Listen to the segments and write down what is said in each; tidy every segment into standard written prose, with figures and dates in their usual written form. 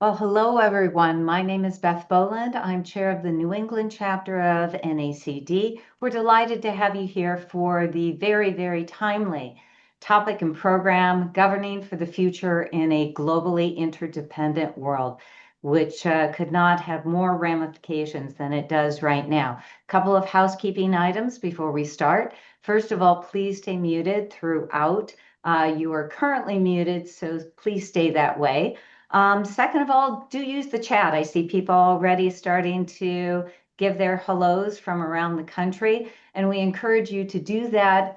Well, hello, everyone. My name is Beth Boland. I'm chair of the New England chapter of NACD. We're delighted to have you here for the very, very timely topic and program, Governing for the Future in a Globally Interdependent World, which could not have more ramifications than it does right now. A couple of housekeeping items before we start. First of all, please stay muted throughout. You are currently muted, so please stay that way. Second of all, do use the chat. I see people already starting to give their hellos from around the country, and we encourage you to do that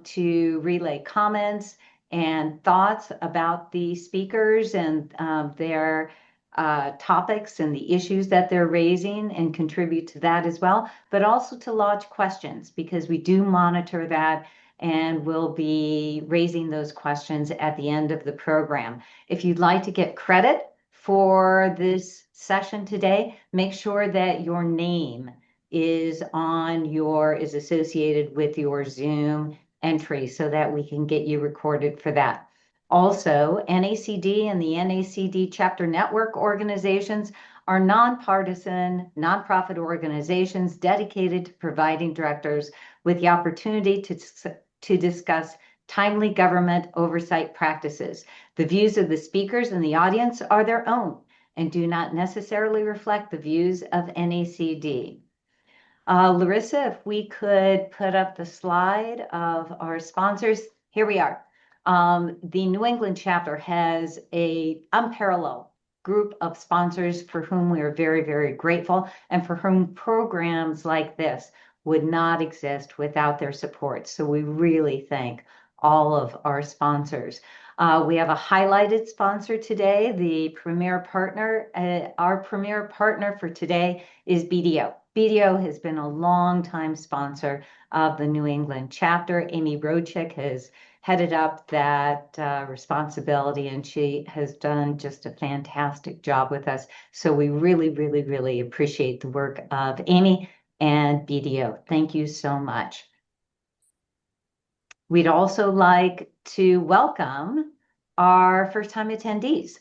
to relay comments and thoughts about the speakers and their topics and the issues that they're raising and contribute to that as well, but also to lodge questions because we do monitor that and we'll be raising those questions at the end of the program. If you'd like to get credit for this session today, make sure that your name is associated with your Zoom entry so that we can get you recorded for that. Also, NACD and the NACD chapter network organizations are nonpartisan, nonprofit organizations dedicated to providing directors with the opportunity to discuss timely government oversight practices. The views of the speakers and the audience are their own and do not necessarily reflect the views of NACD. Larissa, if we could put up the slide of our sponsors. Here we are. The New England chapter has an unparalleled group of sponsors for whom we are very, very grateful and for whom programs like this would not exist without their support. So we really thank all of our sponsors. We have a highlighted sponsor today, the premier partner. Our premier partner for today is BDO. BDO has been a long-time sponsor of the New England chapter. Amy Rochick has headed up that responsibility, and she has done just a fantastic job with us. So we really, really, really appreciate the work of Amy and BDO. Thank you so much. We'd also like to welcome our first-time attendees.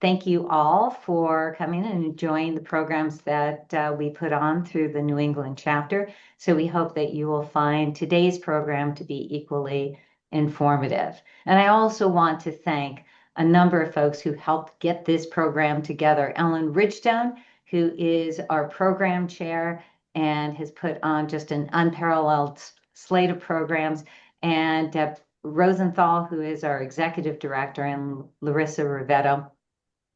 Thank you all for coming and enjoying the programs that we put on through the New England chapter. So we hope that you will find today's program to be equally informative. And I also want to thank a number of folks who helped get this program together. Ellen Ridgestone, who is our program chair and has put on just an unparalleled slate of programs, and Deb Rosenthal, who is our executive director, and Larissa Rivetto,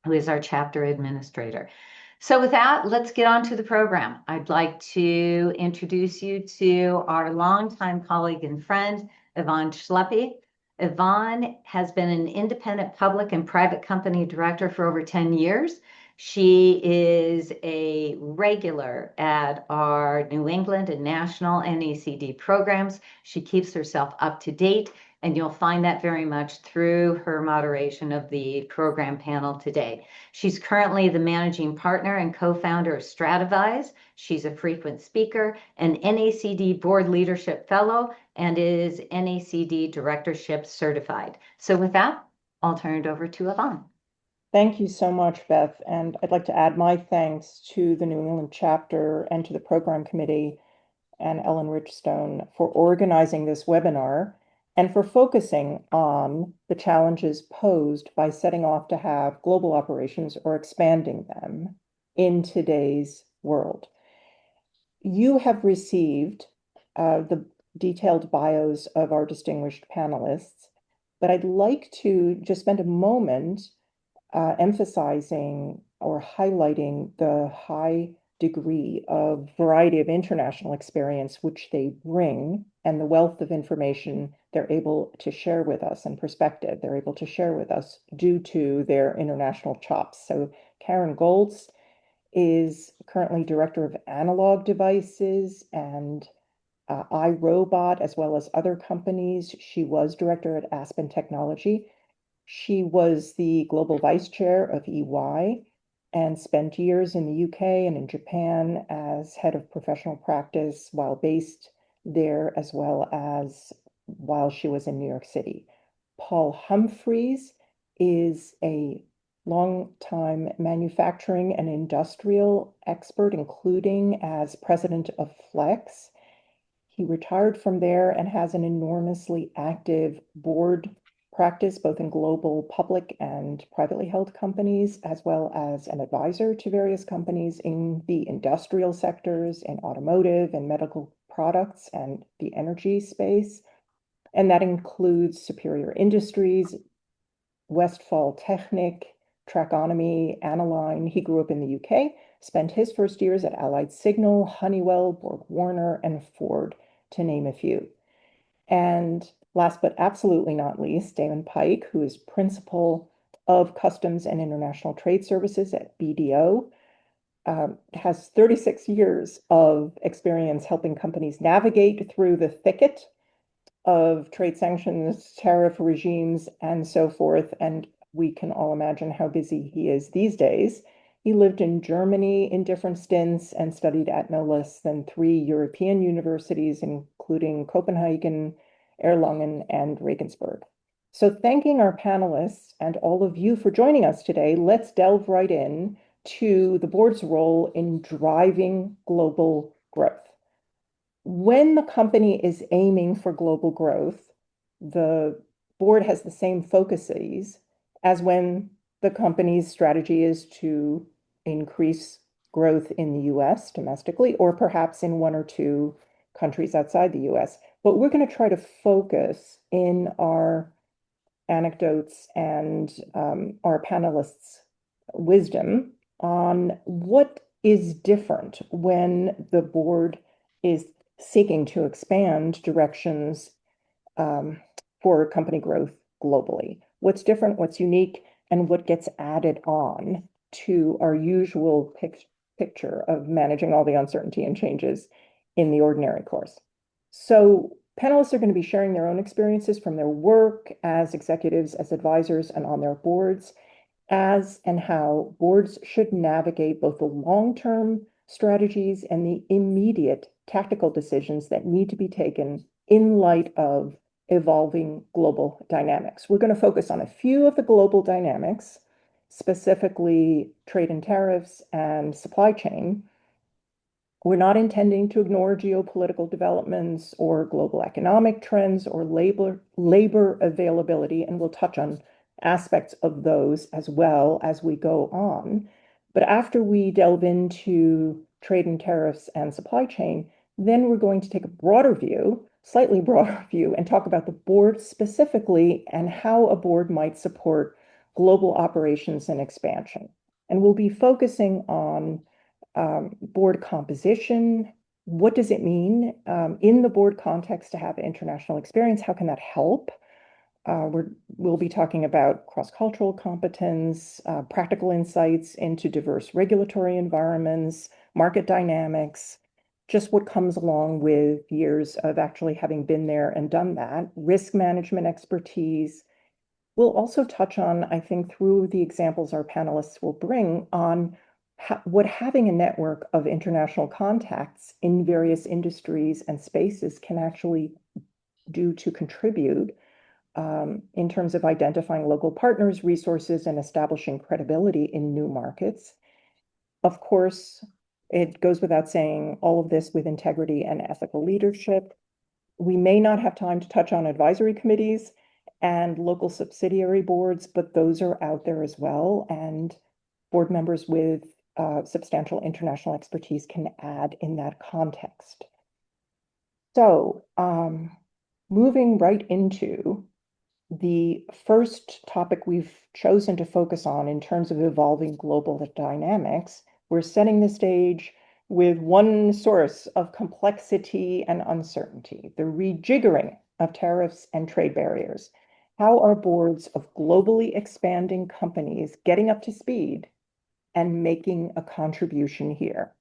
who is our chapter administrator. So with that, let's get on to the program. I'd like to introduce you to our longtime colleague and friend, Yvonne Schleppe. Yvonne has been an independent public and private company director for over 10 years. She is a regular at our New England and national NACD programs. She keeps herself up to date, and you'll find that very much through her moderation of the program panel today. She's currently the managing partner and co-founder of Strativise. She's a frequent speaker, an NACD board leadership fellow, and is NACD directorship certified. So with that, I'll turn it over to Yvonne. Thank you so much, Beth. And I'd like to add my thanks to the New England chapter and to the program committee and Ellen Richstone for organizing this webinar and for focusing on the challenges posed by setting off to have global operations or expanding them in today's world. You have received the detailed bios of our distinguished panelists, but I'd like to just spend a moment emphasizing or highlighting the high degree of variety of international experience which they bring and the wealth of information they're able to share with us and perspective they're able to share with us due to their international chops. So Karen Goltz is currently director of analog devices and iRobot, as well as other companies. She was director at Aspen Technology. She was the global vice chair of EY and spent years in the UK and in Japan as head of professional practice while based there, as well as while she was in New York City. Paul Humphreys is a longtime manufacturing and industrial expert, including as president of Flex. He retired from there and has an enormously active board practice, both in global public and privately held companies, as well as an advisor to various companies in the industrial sectors, in automotive and medical products, and the energy space. And that includes Superior Industries, Westfall Technic, Traconomy, Aniline. He grew up in the UK, spent his first years at Allied Signal, Honeywell, Borg Warner, and Ford, to name a few. And last but absolutely not least, Damon Pike, who is principal of Customs and International Trade Services at BDO, has 36 years of experience helping companies navigate through the thicket of trade sanctions, tariff regimes, and so forth. And we can all imagine how busy he is these days. He lived in Germany in different stints and studied at no less than 3 European universities, including Copenhagen, Erlangen, and Regensburg. So thanking our panelists and all of you for joining us today, let's delve right in to the board's role in driving global growth. When the company is aiming for global growth, the board has the same focuses as when the company's strategy is to increase growth in the US domestically, or perhaps in one or two countries outside the US. But we're going to try to focus in our anecdotes and our panelists' wisdom on what is different when the board is seeking to expand directions for company growth globally. What's different, what's unique, and what gets added on to our usual picture of managing all the uncertainty and changes in the ordinary course. So panelists are going to be sharing their own experiences from their work as executives, as advisors, and on their boards, as and how boards should navigate both the long-term strategies and the immediate tactical decisions that need to be taken in light of evolving global dynamics. We're going to focus on a few of the global dynamics, specifically trade and tariffs and supply chain. We're not intending to ignore geopolitical developments or global economic trends or labor availability, and we'll touch on aspects of those as well as we go on. But after we delve into trade and tariffs and supply chain, then we're going to take a broader view, slightly broader view, and talk about the board specifically and how a board might support global operations and expansion. And we'll be focusing on board composition. What does it mean in the board context to have international experience? How can that help? We'll be talking about cross-cultural competence, practical insights into diverse regulatory environments, market dynamics, just what comes along with years of actually having been there and done that, risk management expertise. We'll also touch on, I think, through the examples our panelists will bring on what having a network of international contacts in various industries and spaces can actually do to contribute in terms of identifying local partners, resources, and establishing credibility in new markets. Of course, it goes without saying, all of this with integrity and ethical leadership. We may not have time to touch on advisory committees and local subsidiary boards, but those are out there as well. And board members with substantial international expertise can add in that context. So moving right into the first topic we've chosen to focus on in terms of evolving global dynamics, we're setting the stage with one source of complexity and uncertainty, the rejiggering of tariffs and trade barriers. How are boards of globally expanding companies getting up to speed and making a contribution here?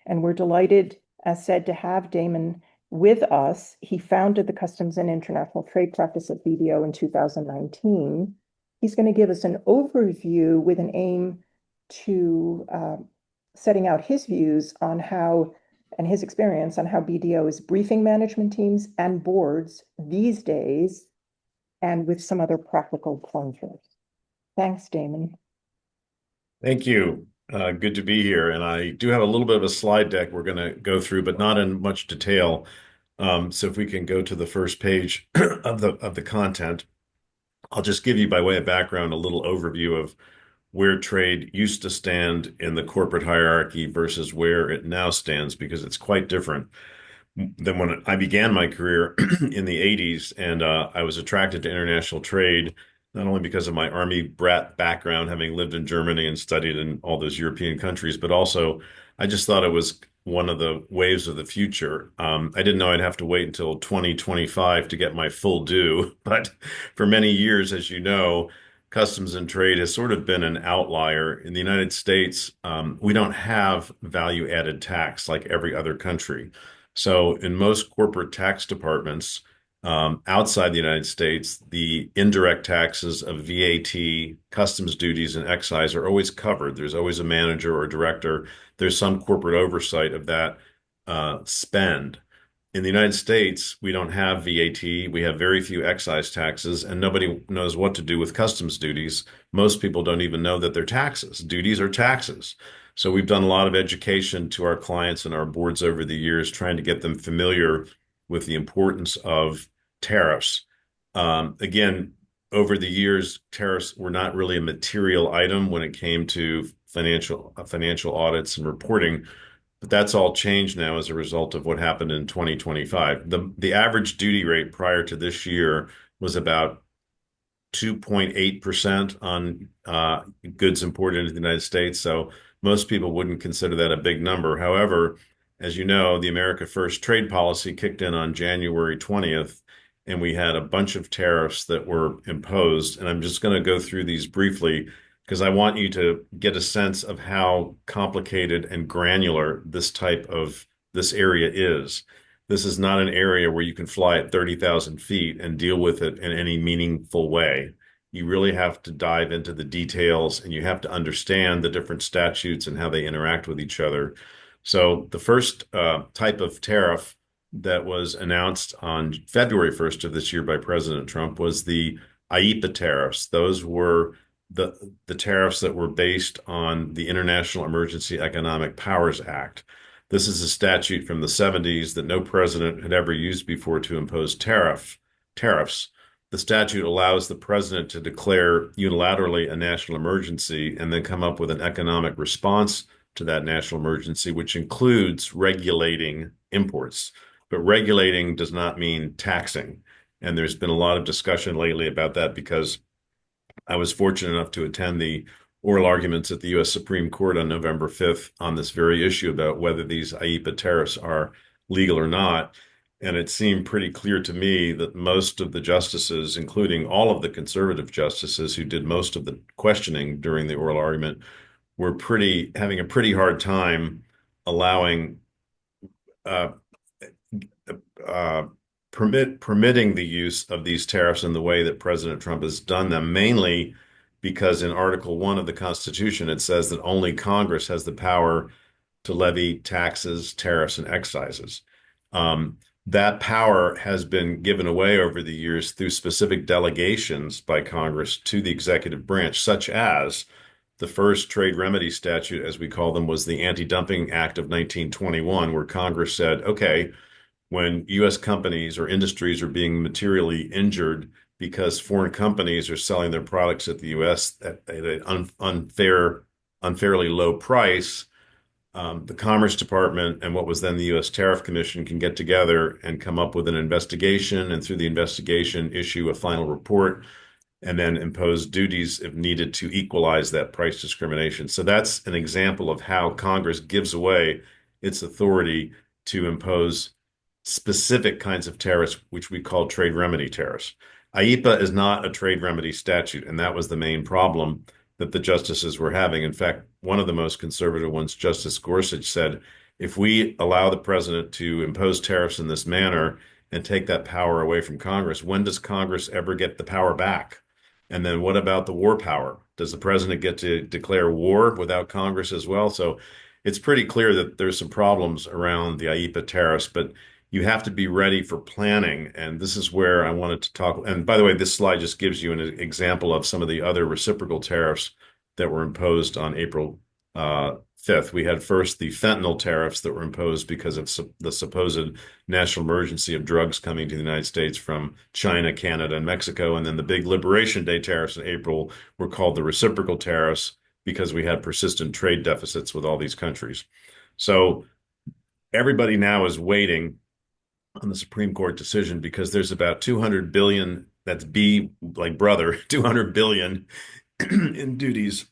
And we're delighted, as said, to have Damon with us. He founded the Customs and International Trade practice at BDO in 2019. He's going to give us an overview with an aim to setting out his views on how, and his experience on how BDO is briefing management teams and boards these days, and with some other practical pointers. Thanks, Damon. Thank you. Good to be here. And I do have a little bit of a slide deck we're going to go through, but not in much detail. So if we can go to the first page of the content, I'll just give you by way of background a little overview of where trade used to stand in the corporate hierarchy versus where it now stands, because it's quite different than when I began my career in the 80s. And I was attracted to international trade, not only because of my Army brat background, having lived in Germany and studied in all those European countries, but also I just thought it was one of the waves of the future. I didn't know I'd have to wait until 2025 to get my full due, but for many years, as you know, customs and trade has sort of been an outlier. In the United States, we don't have value added tax like every other country. So in most corporate tax departments outside the United States, the indirect taxes of VAT, customs duties, and excise are always covered. There's always a manager or director. There's some corporate oversight of that spend. In the United States, we don't have VAT. We have very few excise taxes, and nobody knows what to do with customs duties. Most people don't even know that they're taxes. Duties are taxes. So we've done a lot of education to our clients and our boards over the years, trying to get them familiar with the importance of tariffs. Again, over the years, tariffs were not really a material item when it came to financial audits and reporting. But that's all changed now as a result of what happened in 2025. The average duty rate prior to this year was about 2.8% on goods imported into the United States. So most people wouldn't consider that a big number. However, as you know, the America First trade policy kicked in on January 20th, and we had a bunch of tariffs that were imposed. And I'm just going to go through these briefly because I want you to get a sense of how complicated and granular this area is. This is not an area where you can fly at 30,000 feet and deal with it in any meaningful way. You really have to dive into the details and you have to understand the different statutes and how they interact with each other. So the first type of tariff that was announced on February 1st of this year by President Trump was the IEEPA tariffs. Those were the tariffs that were based on the International Emergency Economic Powers Act. This is a statute from the 70s that no president had ever used before to impose tariffs. The statute allows the president to declare unilaterally a national emergency and then come up with an economic response to that national emergency, which includes regulating imports. But regulating does not mean taxing. And there's been a lot of discussion lately about that because I was fortunate enough to attend the oral arguments at the U.S. Supreme Court on November 5th on this very issue about whether these IEEPA tariffs are legal or not. And it seemed pretty clear to me that most of the justices, including all of the conservative justices who did most of the questioning during the oral argument, were having a pretty hard time allowing uh, uh, permitting the use of these tariffs in the way that President Trump has done them, mainly because in Article 1 of the Constitution, it says that only Congress has the power to levy taxes, tariffs, and excises. That power has been given away over the years through specific delegations by Congress to the executive branch, such as the first trade remedy statute, as we call them, was the Anti-Dumping Act of 1921, where Congress said, okay, when U.S. companies or industries are being materially injured because foreign companies are selling their products at the U.S. at an unfairly low price, the Commerce Department and what was then the U.S. Tariff Commission can get together and come up with an investigation, and through the investigation, issue a final report and then impose duties if needed to equalize that price discrimination. So that's an example of how Congress gives away its authority to impose specific kinds of tariffs, which we call trade remedy tariffs. IEEPA is not a trade remedy statute, and that was the main problem that the justices were having. In fact, one of the most conservative ones, Justice Gorsuch, said, if we allow the president to impose tariffs in this manner and take that power away from Congress, when does Congress ever get the power back? And then what about the war power? Does the president get to declare war without Congress as well? So it's pretty clear that there's some problems around the IEEPA tariffs, but you have to be ready for planning. And this is where I wanted to talk. And by the way, this slide just gives you an example of some of the other reciprocal tariffs that were imposed on April 5th. We had first the fentanyl tariffs that were imposed because of the supposed national emergency of drugs coming to the United States from China, Canada, and Mexico. And then the big Liberation Day tariffs in April were called the reciprocal tariffs because we had persistent trade deficits with all these countries. So everybody now is waiting on the Supreme Court decision because there's about 200 billion, that's B like brother, 200 billion in duties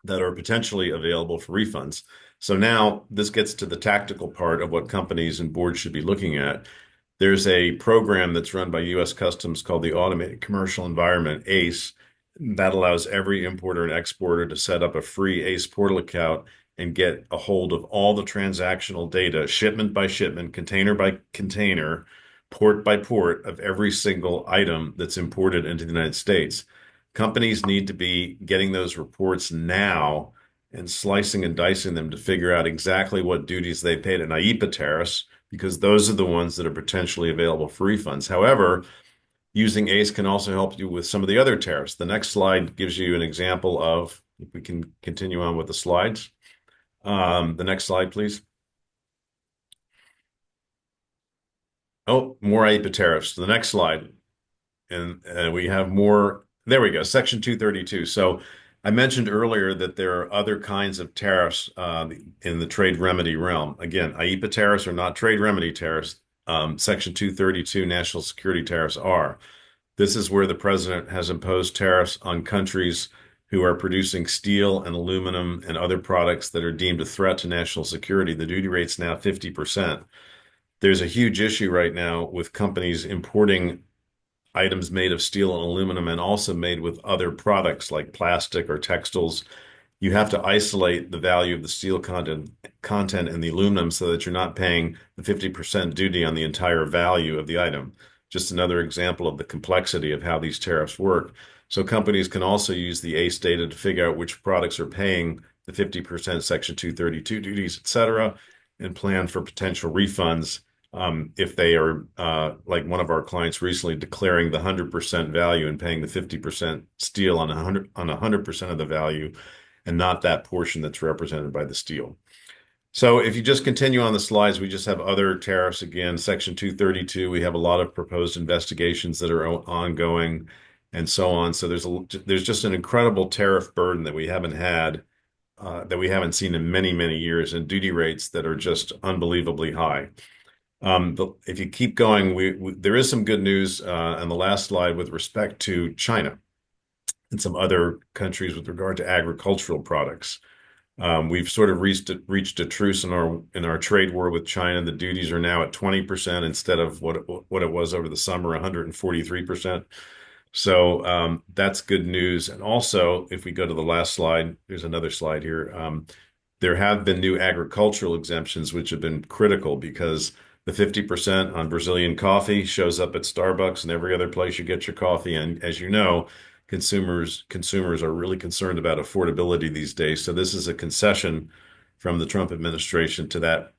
that are potentially available for refunds. So now this gets to the tactical part of what companies and boards should be looking at. There's a program that's run by U.S. Customs called the Automated Commercial Environment, ACE, that allows every importer and exporter to set up a free ACE portal account and get a hold of all the transactional data, shipment by shipment, container by container, port by port of every single item that's imported into the United States. Companies need to be getting those reports now and slicing and dicing them to figure out exactly what duties they paid in IEEPA tariffs, because those are the ones that are potentially available for refunds. However, using ACE can also help you with some of the other tariffs. The next slide gives you an example of, if we can continue on with the slides. The next slide, please. Oh, more IEEPA tariffs. The next slide. And we have more. There we go. Section 232. So I mentioned earlier that there are other kinds of tariffs in the trade remedy realm. Again, IEEPA tariffs are not trade remedy tariffs. Section 232 national security tariffs are. This is where the president has imposed tariffs on countries who are producing steel and aluminum and other products that are deemed a threat to national security. The duty rate's now 50%. There's a huge issue right now with companies importing items made of steel and aluminum and also made with other products like plastic or textiles. You have to isolate the value of the steel content in the aluminum so that you're not paying the 50% duty on the entire value of the item. Just another example of the complexity of how these tariffs work. So companies can also use the ACE data to figure out which products are paying the 50% Section 232 duties, et cetera, and plan for potential refunds if they are, like one of our clients recently, declaring the 100% value and paying the 50% steel on 100% of the value, and not that portion that's represented by the steel. So if you just continue on the slides, we just have other tariffs again. Section 232, we have a lot of proposed investigations that are ongoing and so on. So there's just an incredible tariff burden that we haven't had, that we haven't seen in many, many years, and duty rates that are just unbelievably high. But if you keep going, there is some good news on the last slide with respect to China and some other countries with regard to agricultural products. We've sort of reached a truce in our trade war with China. The duties are now at 20% instead of what it was over the summer, 143%. So that's good news. And also, if we go to the last slide, there's another slide here. There have been new agricultural exemptions, which have been critical because the 50% on Brazilian coffee shows up at Starbucks and every other place you get your coffee. And as you know, consumers are really concerned about affordability these days. So this is a concession from the Trump administration to that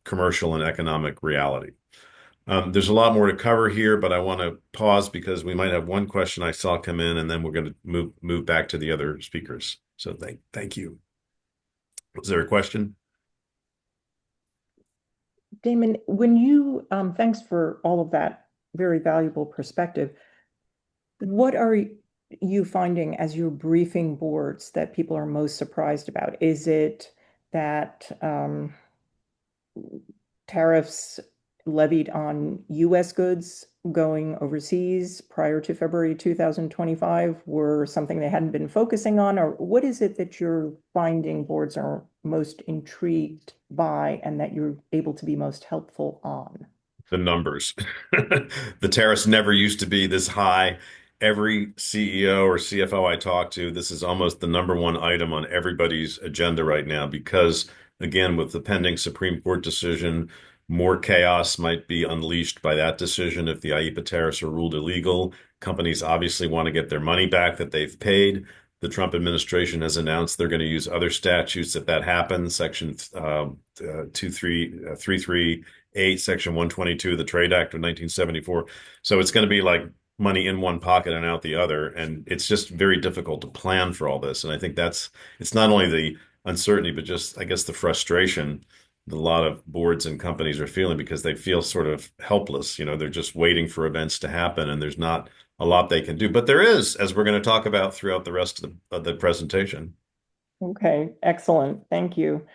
commercial and economic reality. There's a lot more to cover here, but I want to pause because we might have one question I saw come in, and then we're going to move back to the other speakers. So thank you. Was there a question? Damon, thanks for all of that very valuable perspective. What are you finding as you're briefing boards that people are most surprised about? Is it that tariffs levied on U.S. goods going overseas prior to February 2025 were something they hadn't been focusing on? Or what is it that you're finding boards are most intrigued by and that you're able to be most helpful on? The numbers. The tariffs never used to be this high. Every CEO or CFO I talk to, this is almost the number one item on everybody's agenda right now because, again, with the pending Supreme Court decision, more chaos might be unleashed by that decision if the IEEPA tariffs are ruled illegal. Companies obviously want to get their money back that they've paid. The Trump administration has announced they're going to use other statutes if that happens, Section 338, Section 122 of the Trade Act of 1974. So it's going to be like money in one pocket and out the other. And it's just very difficult to plan for all this. And I think it's not only the uncertainty, but just, I guess, the frustration that a lot of boards and companies are feeling because they feel sort of helpless. They're just waiting for events to happen and there's not a lot they can do. But there is, as we're going to talk about throughout the rest of the presentation. Okay, excellent. Thank you.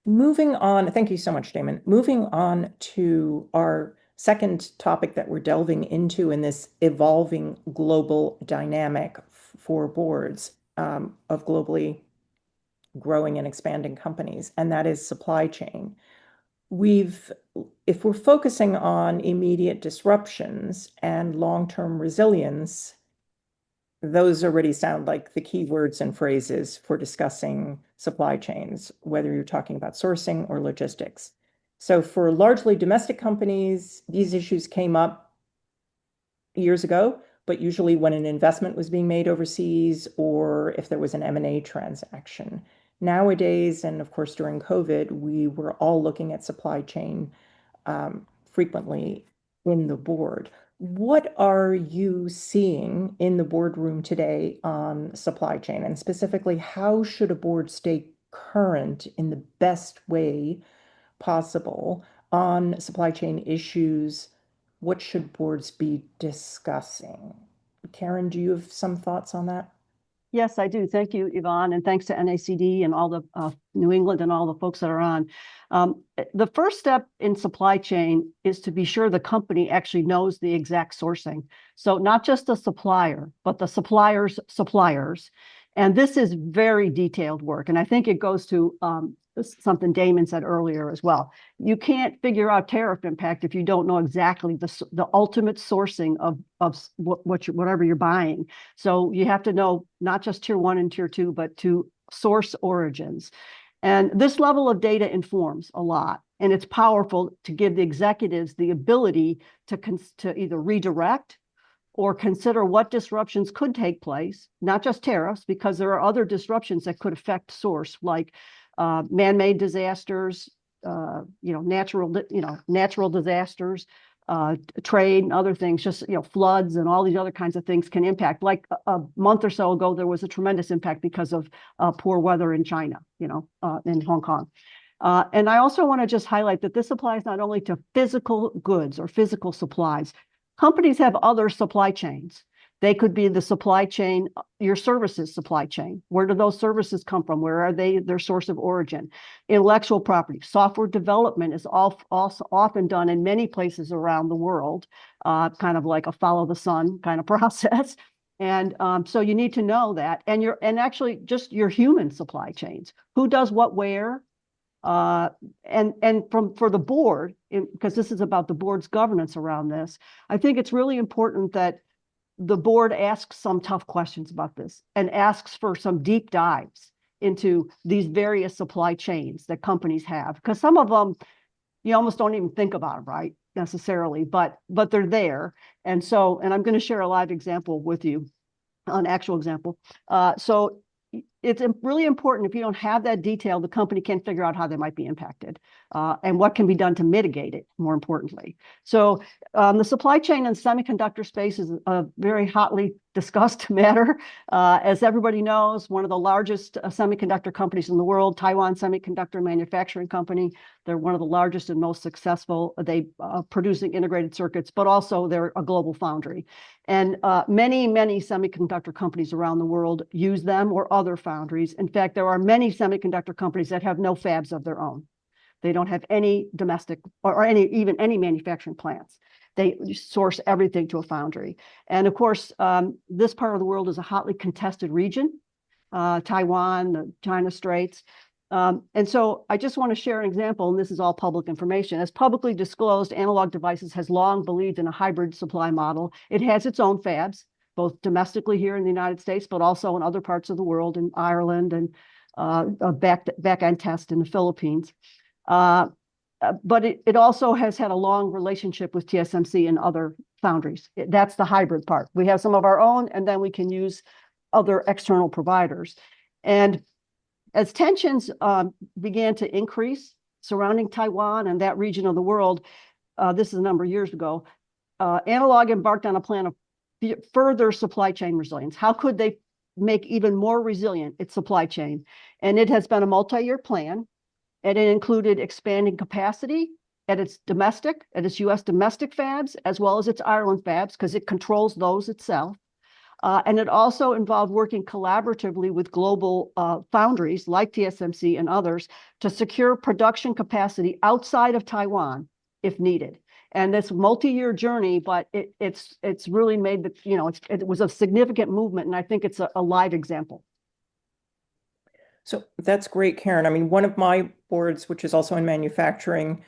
Moving on, thank you so much, Damon. Moving on to our second topic that we're delving into in this evolving global dynamic for boards of globally growing and expanding companies, and that is supply chain. If we're focusing on immediate disruptions and long-term resilience, those already sound like the key words and phrases for discussing supply chains, whether you're talking about sourcing or logistics. So for largely domestic companies, these issues came up years ago, but usually when an investment was being made overseas or if there was an M&A transaction. Nowadays, and of course during COVID, we were all looking at supply chain frequently in the board. What are you seeing in the boardroom today on supply chain? And specifically, how should a board stay current in the best way possible on supply chain issues? What should boards be discussing? Karen, do you have some thoughts on that? Yes, I do. Thank you, Yvonne, and thanks to NACD and all the New England and all the folks that are on. The first step in supply chain is to be sure the company actually knows the exact sourcing. So not just the supplier, but the supplier's suppliers. And this is very detailed work. And I think it goes to something Damon said earlier as well. You can't figure out tariff impact if you don't know exactly the ultimate sourcing of whatever you're buying. So you have to know not just tier 1 and tier 2, but to source origins. And this level of data informs a lot. And it's powerful to give the executives the ability to either redirect or consider what disruptions could take place, not just tariffs, because there are other disruptions that could affect source, like man-made disasters, natural disasters, trade and other things, just, floods and all these other kinds of things can impact. Like a month or so ago, there was a tremendous impact because of poor weather in China, in Hong Kong. And I also want to just highlight that this applies not only to physical goods or physical supplies. Companies have other supply chains. They could be the supply chain, your services supply chain. Where do those services come from? Where are their source of origin? Intellectual property, software development is also often done in many places around the world, kind of like a follow the sun kind of process. And so you need to know that. And actually just your human supply chains. Who does what where? And for the board, because this is about the board's governance around this, I think it's really important that the board asks some tough questions about this and asks for some deep dives into these various supply chains that companies have, because some of them you almost don't even think about, right, necessarily, but they're there. And I'm going to share a live example with you, an actual example. So it's really important. If you don't have that detail, the company can't figure out how they might be impacted and what can be done to mitigate it, more importantly. So the supply chain and semiconductor space is a very hotly discussed matter. As everybody knows, one of the largest semiconductor companies in the world, Taiwan Semiconductor Manufacturing Company, they're one of the largest and most successful. They producing integrated circuits, but also they're a global foundry. And many semiconductor companies around the world use them or other foundries. In fact, there are many semiconductor companies that have no fabs of their own. They don't have any domestic or any manufacturing plants. They source everything to a foundry. And of course, this part of the world is a hotly contested region, Taiwan, the China Straits. And so I just want to share an example, and this is all public information. As publicly disclosed, Analog Devices has long believed in a hybrid supply model. It has its own fabs, both domestically here in the United States, but also in other parts of the world, in Ireland, and a back-end test in the Philippines. But it also has had a long relationship with TSMC and other foundries. That's the hybrid part. We have some of our own, and then we can use other external providers. And as tensions began to increase surrounding Taiwan and that region of the world, this is a number of years ago, Analog embarked on a plan of further supply chain resilience? How could they make even more resilient its supply chain? And it has been a multi-year plan, and it included expanding capacity at its US domestic fabs, as well as its Ireland fabs, because it controls those itself. And it also involved working collaboratively with global foundries like TSMC and others to secure production capacity outside of Taiwan if needed. And this multi-year journey, but it's really made it was a significant movement, and I think it's a live example. So that's great, Karen. I mean, one of my boards, which is also in manufacturing,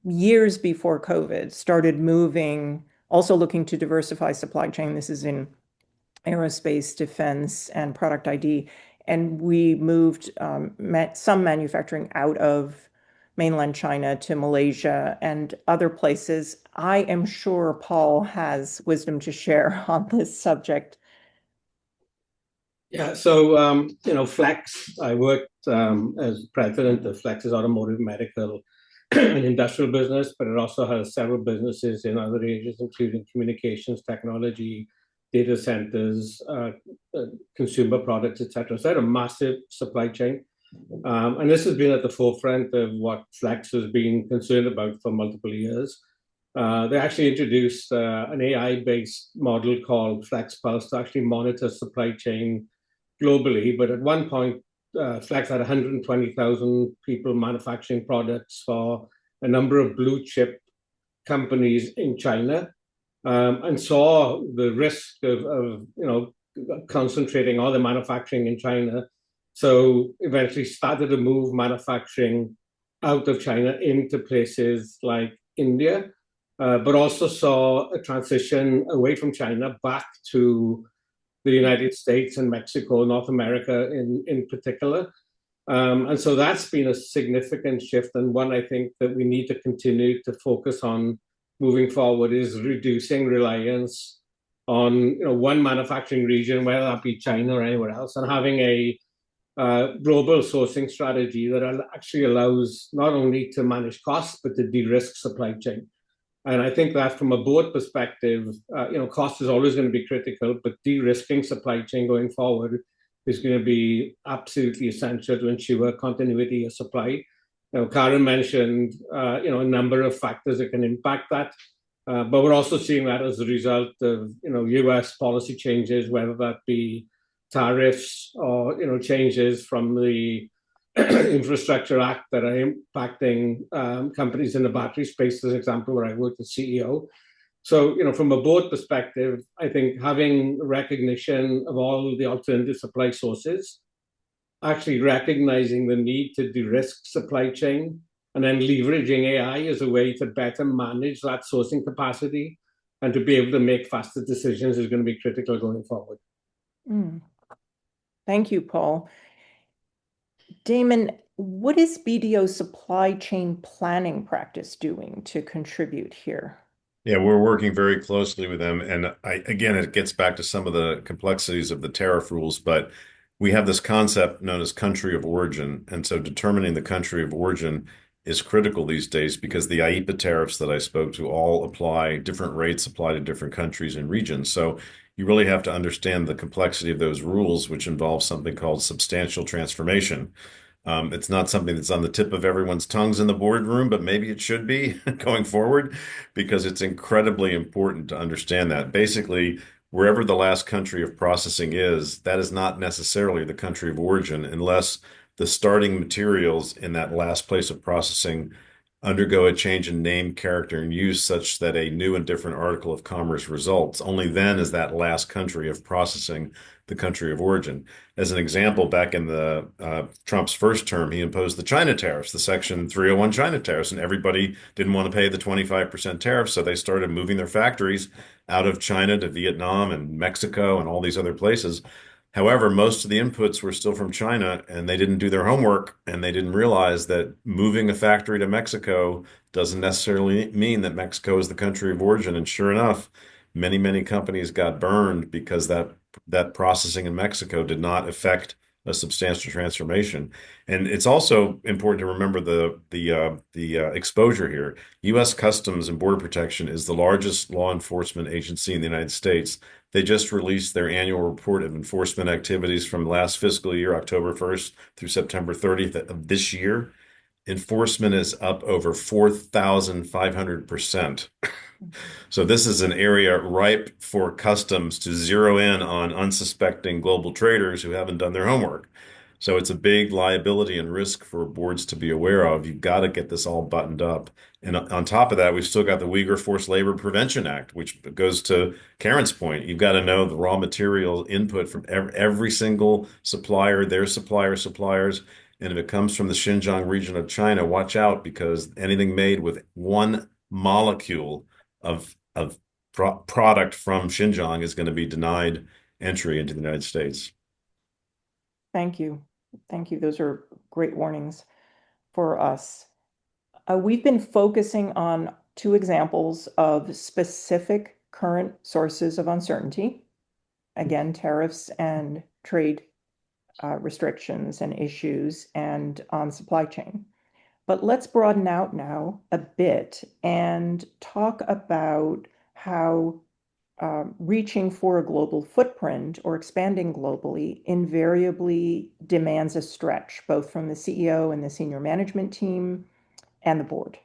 years before COVID, started moving, also looking to diversify supply chain. This is in aerospace, defense, and product ID. And we moved some manufacturing out of mainland China to Malaysia and other places. I am sure Paul has wisdom to share on this subject. Yeah, so Flex, I worked as president of Flex's automotive, medical, and industrial business, but it also has several businesses in other areas, including communications, technology, data centers, consumer products, etc. So they had a massive supply chain. And this has been at the forefront of what Flex has been concerned about for multiple years. They actually introduced an AI-based model called Flex Pulse to actually monitor supply chain globally. But at one point, Flex had 120,000 people manufacturing products for a number of blue chip companies in China, and saw the risk of concentrating all the manufacturing in China. So eventually started to move manufacturing out of China into places like India, but also saw a transition away from China back to the United States and Mexico, North America in particular. And so that's been a significant shift, and one I think that we need to continue to focus on moving forward is reducing reliance on one manufacturing region, whether that be China or anywhere else, and having a global sourcing strategy that actually allows not only to manage costs, but to de-risk supply chain. And I think that from a board perspective, cost is always going to be critical, but de-risking supply chain going forward is going to be absolutely essential to ensure continuity of supply. Karen mentioned, a number of factors that can impact that, but we're also seeing that as a result of, US policy changes, whether that be tariffs or, changes from the Infrastructure Act that are impacting companies in the battery space, as an example, where I worked as CEO. So, from a board perspective, I think having recognition of all the alternative supply sources, actually recognizing the need to de-risk supply chain, and then leveraging AI as a way to better manage that sourcing capacity and to be able to make faster decisions is going to be critical going forward. Thank you, Paul. Damon, what is BDO's supply chain planning practice doing to contribute here? Yeah, we're working very closely with them. And again, it gets back to some of the complexities of the tariff rules, but we have this concept known as country of origin. And so determining the country of origin is critical these days because the IEEPA tariffs that I spoke to all apply, different rates apply to different countries and regions. So you really have to understand the complexity of those rules, which involves something called substantial transformation. It's not something that's on the tip of everyone's tongues in the boardroom, but maybe it should be going forward because it's incredibly important to understand that. Basically, wherever the last country of processing is, that is not necessarily the country of origin unless the starting materials in that last place of processing undergo a change in name, character, and use such that a new and different article of commerce results. Only then is that last country of processing the country of origin. As an example, back in the Trump's first term, he imposed the China tariffs, the Section 301 China tariffs, and everybody didn't want to pay the 25% tariff, so they started moving their factories out of China to Vietnam and Mexico and all these other places. However, most of the inputs were still from China, and they didn't do their homework, and they didn't realize that moving a factory to Mexico doesn't necessarily mean that Mexico is the country of origin. And sure enough, many, many companies got burned because that processing in Mexico did not affect a substantial transformation. And it's also important to remember the exposure here. U.S. Customs and Border Protection is the largest law enforcement agency in the United States. They just released their annual report of enforcement activities from last fiscal year, October 1st through September 30th of this year. Enforcement is up over 4,500%. So this is an area ripe for customs to zero in on unsuspecting global traders who haven't done their homework. So it's a big liability and risk for boards to be aware of. You've got to get this all buttoned up. And on top of that, we've still got the Uyghur Forced Labor Prevention Act, which goes to Karen's point. You've got to know the raw material input from every single supplier, their suppliers. And if it comes from the Xinjiang region of China, watch out, because anything made with one molecule of product from Xinjiang is going to be denied entry into the United States. Thank you. Thank you. Those are great warnings for us. We've been focusing on two examples of specific current sources of uncertainty. Again, tariffs and trade restrictions and issues, and on supply chain. But let's broaden out now a bit and talk about how reaching for a global footprint or expanding globally invariably demands a stretch, both from the CEO and the senior management team and the board.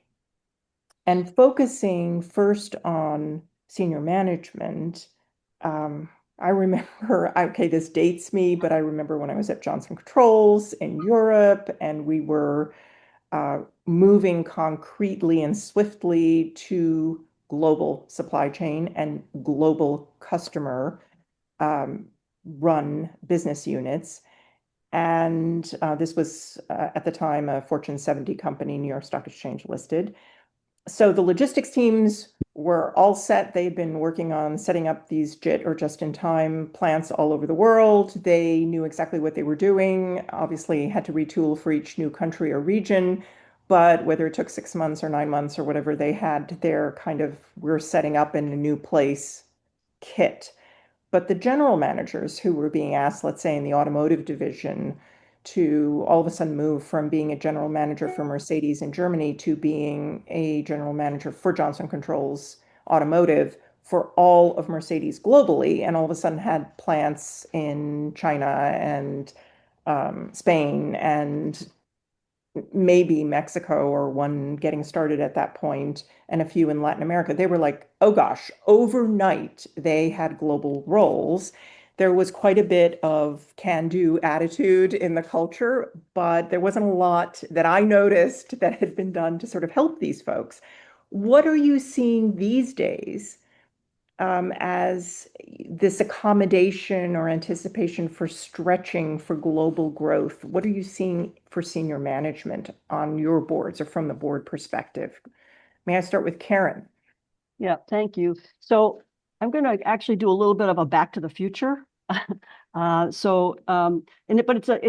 And focusing first on senior management, I remember, okay, this dates me, but I remember when I was at Johnson Controls in Europe, and we were moving concretely and swiftly to global supply chain and global customer run business units. And this was at the time a Fortune 70 company, New York Stock Exchange listed. So the logistics teams were all set. They'd been working on setting up these JIT or just-in-time plants all over the world. They knew exactly what they were doing, obviously had to retool for each new country or region, but whether it took 6 months or 9 months or whatever, they had their kind of, we're setting up in a new place kit. But the general managers who were being asked, let's say in the automotive division, to all of a sudden move from being a general manager for Mercedes in Germany to being a general manager for Johnson Controls Automotive for all of Mercedes globally, and all of a sudden had plants in China and Spain and maybe Mexico, or one getting started at that point, and a few in Latin America. They were like, oh gosh, overnight they had global roles. There was quite a bit of can-do attitude in the culture, but there wasn't a lot that I noticed that had been done to sort of help these folks. What are you seeing these days as this accommodation or anticipation for stretching for global growth? What are you seeing for senior management on your boards or from the board perspective? May I start with Karen? Yeah, thank you. So I'm going to actually do a little bit of a back to the future. But it's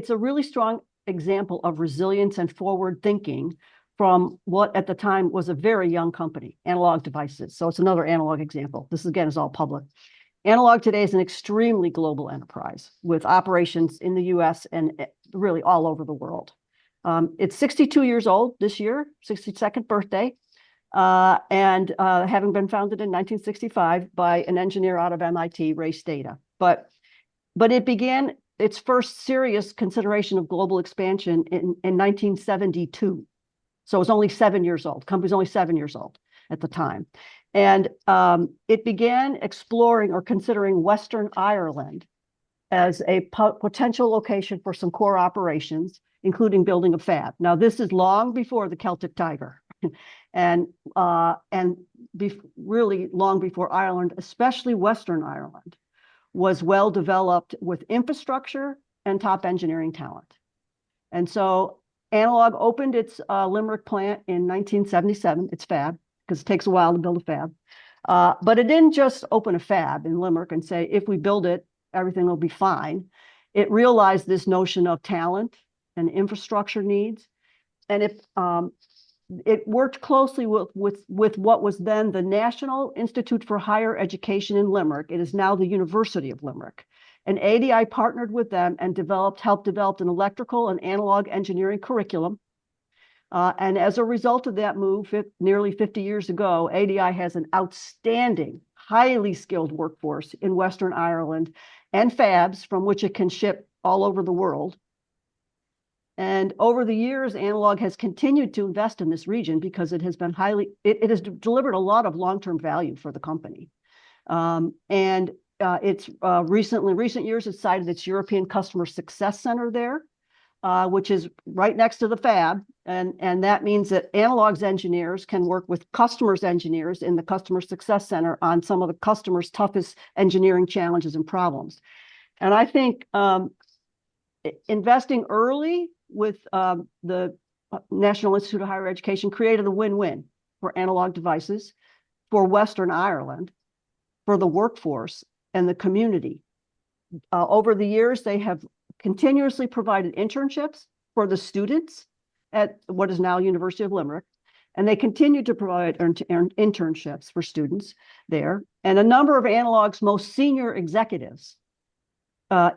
a really strong example of resilience and forward thinking from what at the time was a very young company, Analog Devices. So it's another analog example. This again is all public. Analog today is an extremely global enterprise with operations in the US and really all over the world. It's 62 years old this year, 62nd birthday, and having been founded in 1965 by an engineer out of MIT, Ray Stata. But it began its first serious consideration of global expansion in 1972. So it was only 7 years old. The company's only 7 years old at the time. And it began exploring or considering Western Ireland as a potential location for some core operations, including building a fab. Now, this is long before the Celtic Tiger and really long before Ireland, especially Western Ireland, was well developed with infrastructure and top engineering talent. And so Analog opened its Limerick plant in 1977, its fab, because it takes a while to build a fab. But it didn't just open a fab in Limerick and say, if we build it, everything will be fine. It realized this notion of talent and infrastructure needs. And it worked closely with what was then the National Institute for Higher Education in Limerick. It is now the University of Limerick. And ADI partnered with them and helped develop an electrical and analog engineering curriculum. And as a result of that move, nearly 50 years ago, ADI has an outstanding, highly skilled workforce in Western Ireland and fabs from which it can ship all over the world. And over the years, Analog has continued to invest in this region because it has been it has delivered a lot of long-term value for the company. It's recent years, it's cited its European Customer Success Center there, which is right next to the fab. And that means that Analog's engineers can work with customers' engineers in the Customer Success Center on some of the customers' toughest engineering challenges and problems. And I think investing early with the National Institute of Higher Education created a win-win for Analog Devices, for Western Ireland, for the workforce and the community. Over the years, they have continuously provided internships for the students at what is now University of Limerick, and they continue to provide internships for students there. And a number of Analog's most senior executives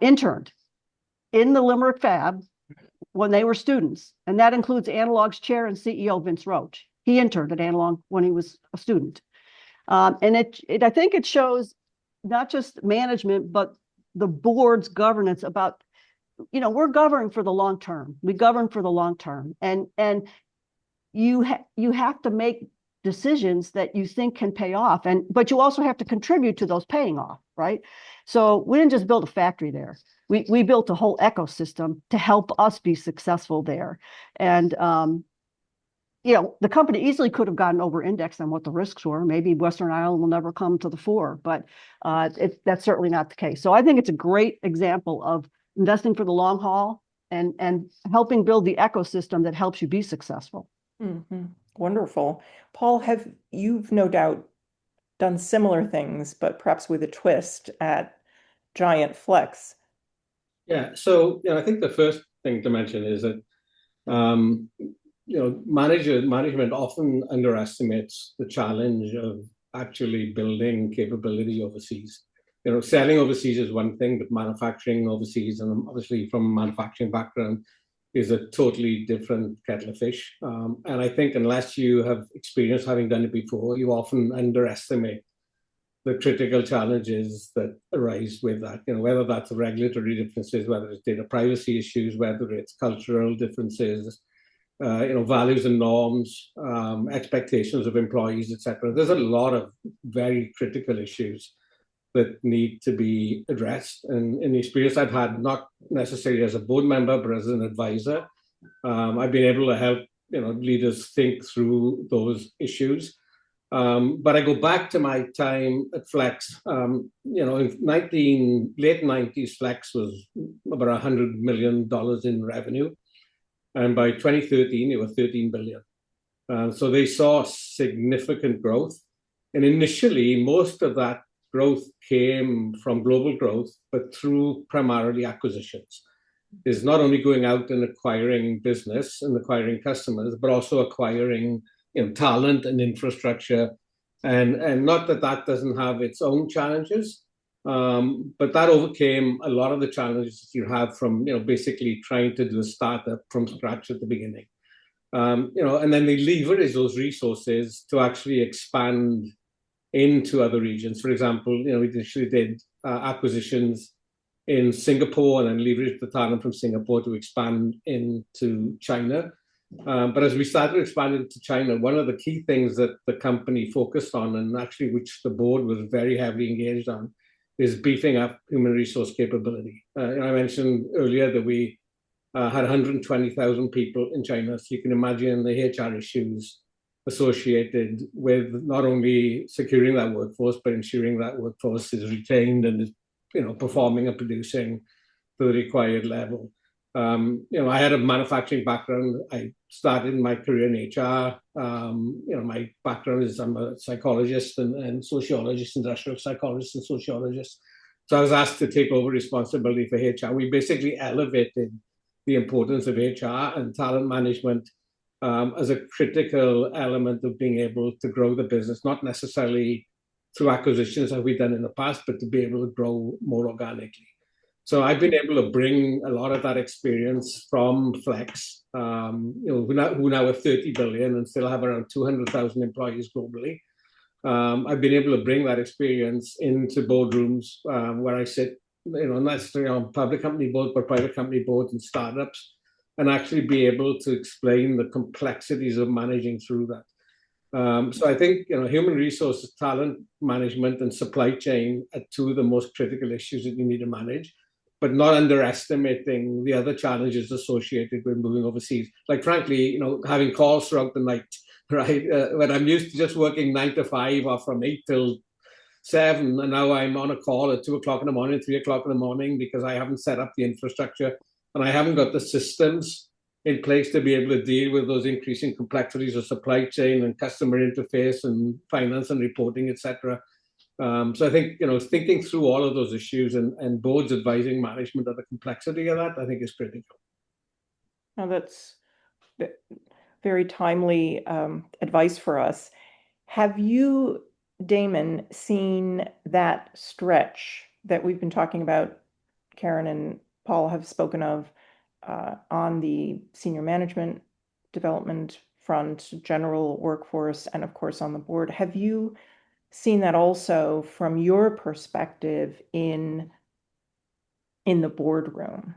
interned in the Limerick fab when they were students, and that includes Analog's chair and CEO, Vince Roach. He interned at Analog when he was a student. And I think it shows not just management, but the board's governance about, we're governing for the long term. We govern for the long term. And you have to make decisions that you think can pay off. But you also have to contribute to those paying off, right? So we didn't just build a factory there. We built a whole ecosystem to help us be successful there. And, the company easily could have gotten over-indexed on what the risks were. Maybe Western Ireland will never come to the fore, but that's certainly not the case. So I think it's a great example of investing for the long haul and helping build the ecosystem that helps you be successful. Mm-hmm. Wonderful. Paul, you've no doubt done similar things, but perhaps with a twist at Giant Flex. Yeah, so I think the first thing to mention is that management often underestimates the challenge of actually building capability overseas. Selling overseas is one thing, but manufacturing overseas, and obviously from a manufacturing background, is a totally different kettle of fish. And I think unless you have experience having done it before, you often underestimate the critical challenges that arise with that, whether that's regulatory differences, whether it's data privacy issues, whether it's cultural differences, values and norms, expectations of employees, etc. There's a lot of very critical issues that need to be addressed. And in the experience I've had, not necessarily as a board member, but as an advisor, I've been able to help leaders think through those issues. But I go back to my time at Flex. In late 90s, Flex was about $100 million in revenue. And by 2013, it was 13 billion. So they saw significant growth. And initially, most of that growth came from global growth, but through primarily acquisitions. Is not only going out and acquiring business and acquiring customers, but also acquiring talent and infrastructure. And not that doesn't have its own challenges, but that overcame a lot of the challenges you have from basically trying to do a startup from scratch at the beginning. And then they leverage those resources to actually expand into other regions. For example, we initially did acquisitions in Singapore and then leveraged the talent from Singapore to expand into China. But as we started expanding to China, one of the key things that the company focused on, and actually which the board was very heavily engaged on, is beefing up human resource capability. I mentioned earlier that we had 120,000 people in China, so you can imagine the HR issues associated with not only securing that workforce, but ensuring that workforce is retained and is performing and producing to the required level. I had a manufacturing background. I started my career in HR. My background is I'm a psychologist and sociologist, industrial psychologist and sociologist. So I was asked to take over responsibility for HR. We basically elevated the importance of HR and talent management as a critical element of being able to grow the business, not necessarily through acquisitions as we've done in the past, but to be able to grow more organically. So I've been able to bring a lot of that experience from Flex, who now have 30 billion and still have around 200,000 employees globally. I've been able to bring that experience into boardrooms where I sit, not necessarily on public company boards, but private company boards and startups, and actually be able to explain the complexities of managing through that. So I think human resources, talent management, and supply chain are two of the most critical issues that you need to manage, but not underestimating the other challenges associated with moving overseas. Like frankly, having calls throughout the night, right? When I'm used to just working 9 to 5 or from 8 till 7, and now I'm on a call at 2 o'clock in the morning, 3 o'clock in the morning because I haven't set up the infrastructure and I haven't got the systems in place to be able to deal with those increasing complexities of supply chain and customer interface and finance and reporting, etc. So I think thinking through all of those issues and boards advising management of the complexity of that, I think is critical. Now that's very timely advice for us. Have you, Damon, seen that stretch that we've been talking about, Karen and Paul have spoken of, on the senior management development front, general workforce, and of course on the board? Have you seen that also from your perspective in the boardroom?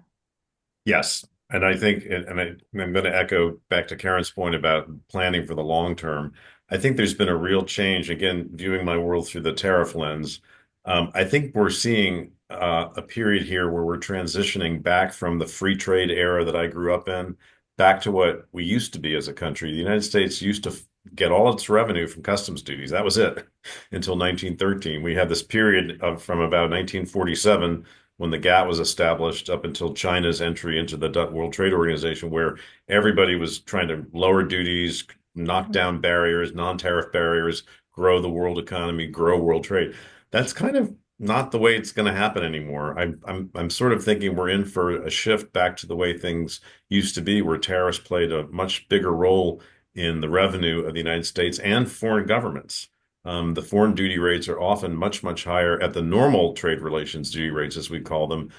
Yes. And I think, and I'm going to echo back to Karen's point about planning for the long term. I think there's been a real change, again, viewing my world through the tariff lens. I think we're seeing a period here where we're transitioning back from the free trade era that I grew up in back to what we used to be as a country. The United States used to get all its revenue from customs duties. That was it until 1913. We had this period from about 1947 when the GATT was established up until China's entry into the World Trade Organization, where everybody was trying to lower duties, knock down barriers, non-tariff barriers, grow the world economy, grow world trade. That's kind of not the way it's going to happen anymore. I'm sort of thinking we're in for a shift back to the way things used to be, where tariffs played a much bigger role in the revenue of the United States and foreign governments. The foreign duty rates are often much, much higher at the normal trade relations duty rates, as we call them,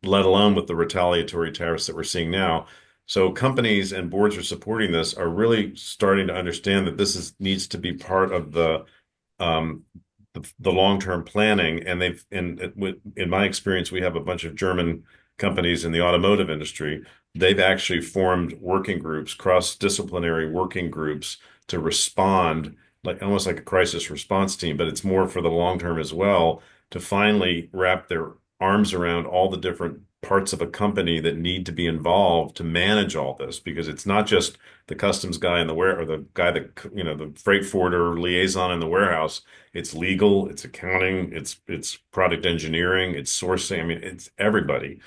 let alone with the retaliatory tariffs that we're seeing now. So companies and boards are supporting this, are really starting to understand that needs to be part of um, the long-term planning. And in my experience, we have a bunch of German companies in the automotive industry. They've actually formed working groups, cross-disciplinary working groups to respond, like almost like a crisis response team, but it's more for the long term as well, to finally wrap their arms around all the different parts of a company that need to be involved to manage all this, because it's not just the customs guy in the or the guy that, the freight forwarder liaison in the warehouse. It's legal, it's accounting, it's product engineering, it's sourcing. I mean, it's everybody.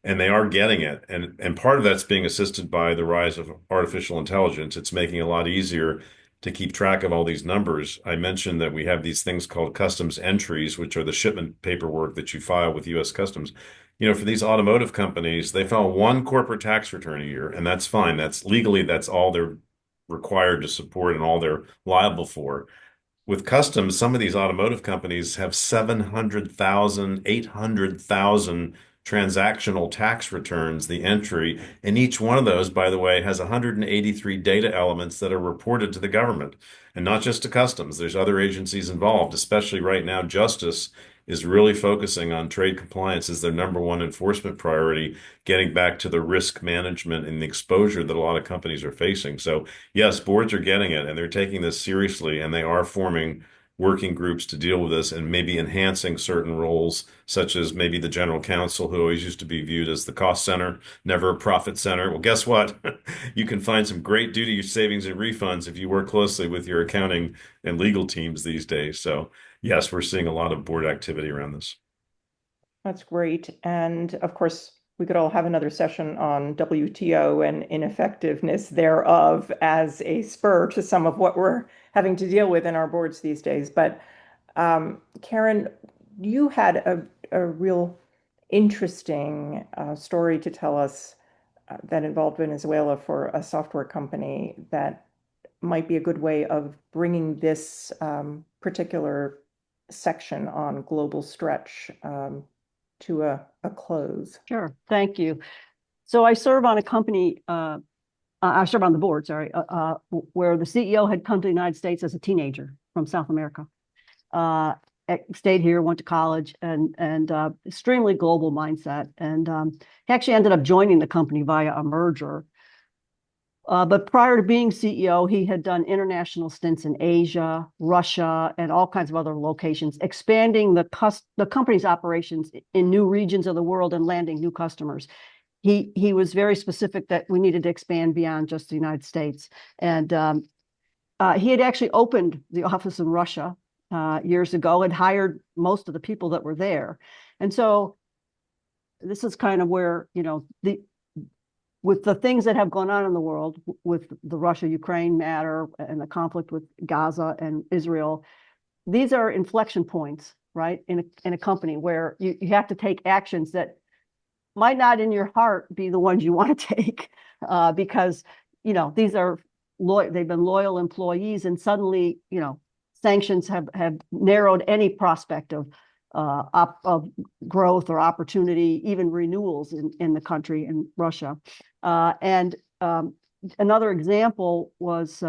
And they are getting it. And part of that's being assisted by the rise of artificial intelligence. It's making it a lot easier to keep track of all these numbers. I mentioned that we have these things called customs entries, which are the shipment paperwork that you file with U.S. Customs. For these automotive companies, they file one corporate tax return a year, and that's fine. That's legally, that's all they're required to support and all they're liable for. With customs, some of these automotive companies have 700,000, 800,000 transactional tax returns, the entry, and each one of those, by the way, has 183 data elements that are reported to the government, and not just to customs. There's other agencies involved, especially right now. Justice is really focusing on trade compliance as their number one enforcement priority, getting back to the risk management and the exposure that a lot of companies are facing. So yes, boards are getting it and they're taking this seriously, and they are forming working groups to deal with this and maybe enhancing certain roles, such as maybe the general counsel, who always used to be viewed as the cost center, never a profit center. Well, guess what? You can find some great duty savings and refunds if you work closely with your accounting and legal teams these days. So yes, we're seeing a lot of board activity around this. That's great. And of course, we could all have another session on WTO and ineffectiveness thereof as a spur to some of what we're having to deal with in our boards these days. But Karen, you had a real interesting story to tell us that involved Venezuela for a software company that might be a good way of bringing this particular section on global stretch to a close. Sure, thank you. So I serve on a company, I serve on the board, sorry, where the CEO had come to the United States as a teenager from South America. Stayed here, went to college, and extremely global mindset. And he actually ended up joining the company via a merger. But prior to being CEO, he had done international stints in Asia, Russia, and all kinds of other locations, expanding the company's operations in new regions of the world and landing new customers. He was very specific that we needed to expand beyond just the United States. And he had actually opened the office in Russia years ago and hired most of the people that were there. And so this is kind of where, with the things that have gone on in the world, with the Russia-Ukraine matter and the conflict with Gaza and Israel, these are inflection points, right, in a company where you have to take actions that might not in your heart be the ones you want to take, because these are they've been loyal employees, and suddenly sanctions have narrowed any prospect of growth or opportunity, even renewals in the country, in Russia. And another example was,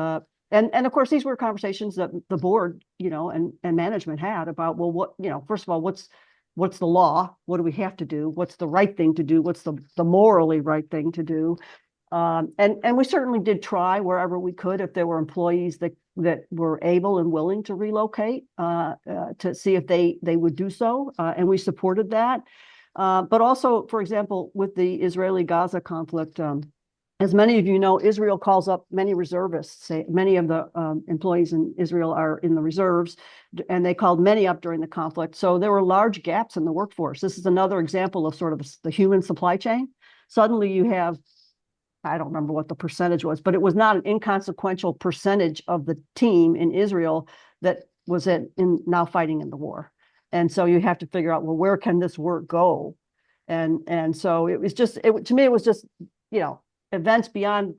and of course, these were conversations that the board, and management had about, well, what, first of all, what's the law? What do we have to do? What's the right thing to do? What's the morally right thing to do? And we certainly did try wherever we could, if there were employees that were able and willing to relocate, to see if they would do so, and we supported that. But also, for example, with the Israeli-Gaza conflict, as many of you know, Israel calls up many reservists. Many of the employees in Israel are in the reserves, and they called many up during the conflict. So there were large gaps in the workforce. This is another example of sort of the human supply chain. Suddenly you have, I don't remember what the percentage was, but it was not an inconsequential percentage of the team in Israel that was now fighting in the war. And so you have to figure out, well, where can this work go? And so it was just, to me, it was just, events beyond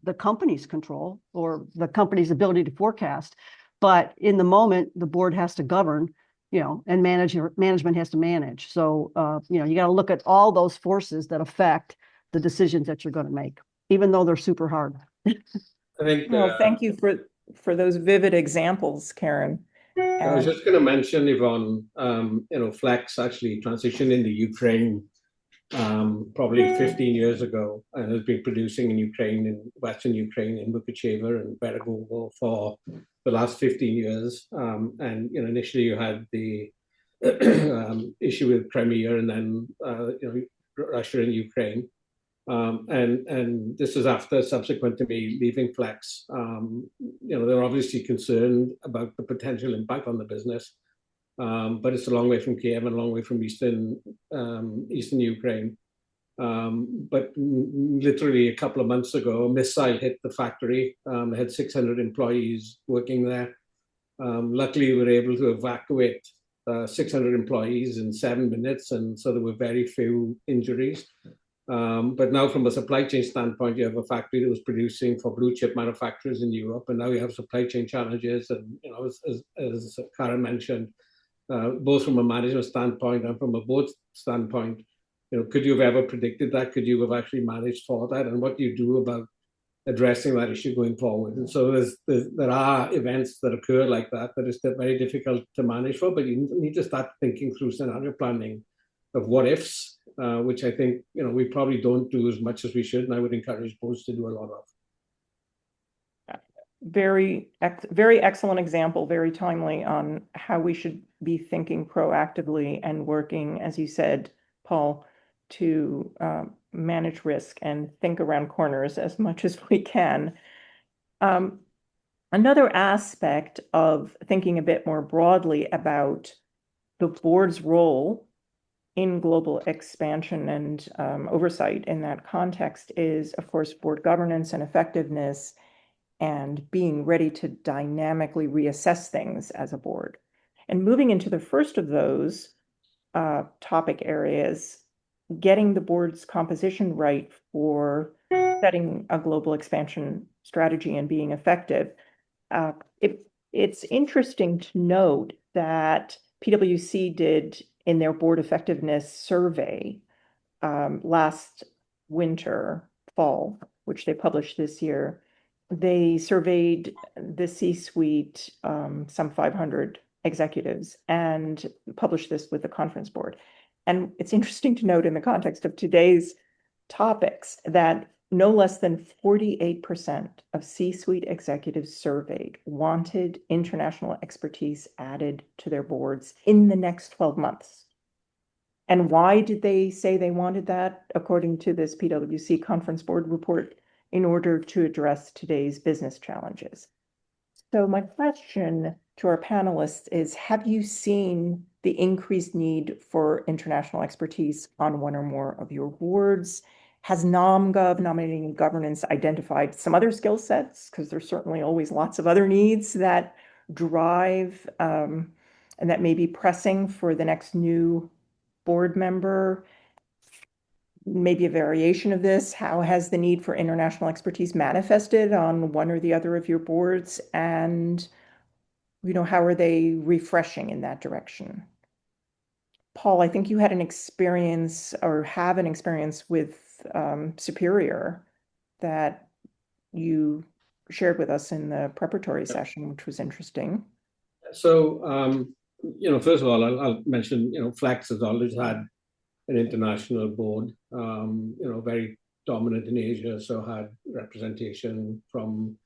the company's control or the company's ability to forecast. But in the moment, the board has to govern, and management has to manage. So, you got to look at all those forces that affect the decisions that you're going to make, even though they're super hard. I think. Well, thank you for those vivid examples, Karen. I was just going to mention, Yvonne, Flex actually transitioned into Ukraine probably 15 years ago, and has been producing in Ukraine, in Western Ukraine, in Mukachevo and Beregovo for the last 15 years. And initially you had the issue with Crimea, and then Russia and Ukraine. And this is after, subsequent to me leaving Flex. They're obviously concerned about the potential impact on the business, but it's a long way from Kiev and a long way from eastern Ukraine. But literally a couple of months ago, a missile hit the factory. They had 600 employees working there. Luckily, we were able to evacuate 600 employees in 7 minutes, and so there were very few injuries. But now from a supply chain standpoint, you have a factory that was producing for blue chip manufacturers in Europe, and now you have supply chain challenges. And as Karen mentioned, both from a management standpoint and from a board standpoint, could you have ever predicted that? Could you have actually managed for that? And what do you do about addressing that issue going forward? And so there are events that occur like that is very difficult to manage for, but you need to start thinking through scenario planning of what ifs, which I think we probably don't do as much as we should, and I would encourage boards to do a lot of. Very excellent example, very timely on how we should be thinking proactively and working, as you said, Paul, to manage risk and think around corners as much as we can. Another aspect of thinking a bit more broadly about the board's role in global expansion and oversight in that context is, of course, board governance and effectiveness, and being ready to dynamically reassess things as a board. And moving into the first of those topic areas, getting the board's composition right for setting a global expansion strategy and being effective. It's interesting to note that PwC did in their board effectiveness survey last fall, which they published this year. They surveyed the C-suite, some 500 executives, and published this with the conference board. And it's interesting to note in the context of today's topics that no less than 48% of C-suite executives surveyed wanted international expertise added to their boards in the next 12 months. And why did they say they wanted that, according to this PwC conference board report? In order to address today's business challenges. So my question to our panelists is, have you seen the increased need for international expertise on one or more of your boards? Has NomGov, Nominating and Governance, identified some other skill sets? Because there's certainly always lots of other needs that drive and that may be pressing for the next new board member. Maybe a variation of this. How has the need for international expertise manifested on one or the other of your boards? And, how are they refreshing in that direction? Paul, I think you had an experience or have an experience with Superior that you shared with us in the preparatory session, which was interesting. So, first of all, I'll mention, Flex has always had an international board, very dominant in Asia, so had representation from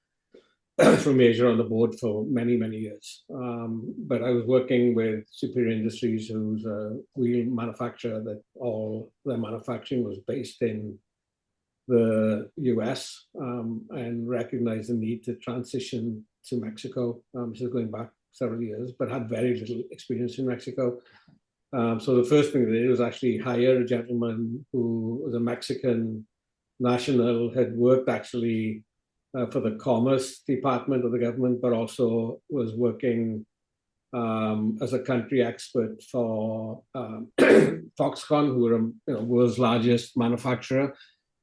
Asia on the board for many, many years. But I was working with Superior Industries, who's a wheel manufacturer that all their manufacturing was based in the US, and recognized the need to transition to Mexico. This is going back several years, but had very little experience in Mexico. So the first thing they did was actually hire a gentleman who was a Mexican national, had worked actually for the Commerce Department of the government, but also was working as a country expert for Foxconn, who were world's largest manufacturer,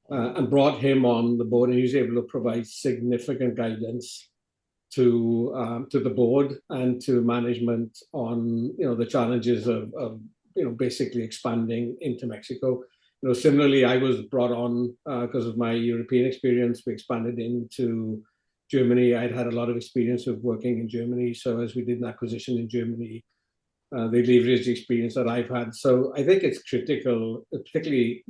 and brought him on the board, and he was able to provide significant guidance to the board and to management on the challenges of basically expanding into Mexico. Similarly, I was brought on because of my European experience. We expanded into Germany. I'd had a lot of experience of working in Germany, so as we did an acquisition in Germany, they leveraged the experience that I've had. So I think it's critical, particularly,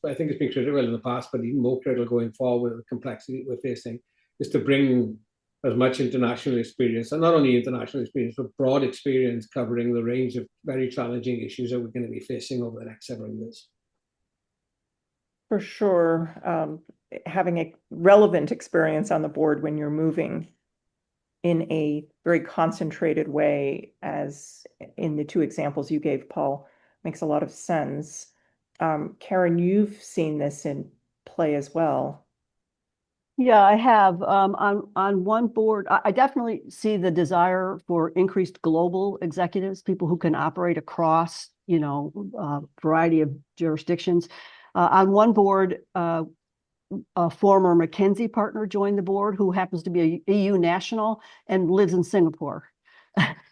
I think it's been critical in the past, but even more critical going forward with the complexity we're facing, is to bring as much international experience, and not only international experience, but broad experience covering the range of very challenging issues that we're going to be facing over the next several years. For sure. Having a relevant experience on the board when you're moving in a very concentrated way, as in the two examples you gave, Paul, makes a lot of sense. Karen, you've seen this in play as well. Yeah, I have. On one board, I definitely see the desire for increased global executives, people who can operate across, a variety of jurisdictions. On one board, a former McKinsey partner joined the board who happens to be a EU national and lives in Singapore.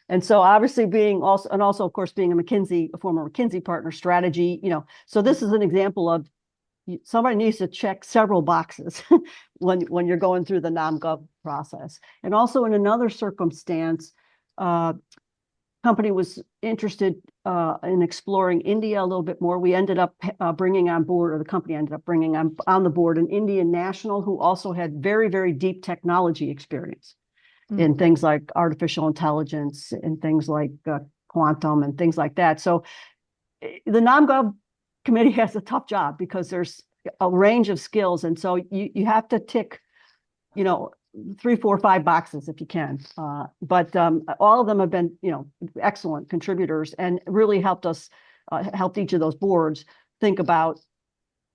And so obviously also of course being a former McKinsey partner, strategy, so this is an example of somebody needs to check several boxes when you're going through the NomGov process. And also in another circumstance, company was interested in exploring India a little bit more. We ended up bringing on board, or the company ended up bringing on the board, an Indian national who also had very, very deep technology experience in things like artificial intelligence and things like quantum and things like that. So the NomGov committee has a tough job because there's a range of skills. And so you have to tick, 3, 4, 5 boxes if you can. But all of them have been, excellent contributors and really helped each of those boards think about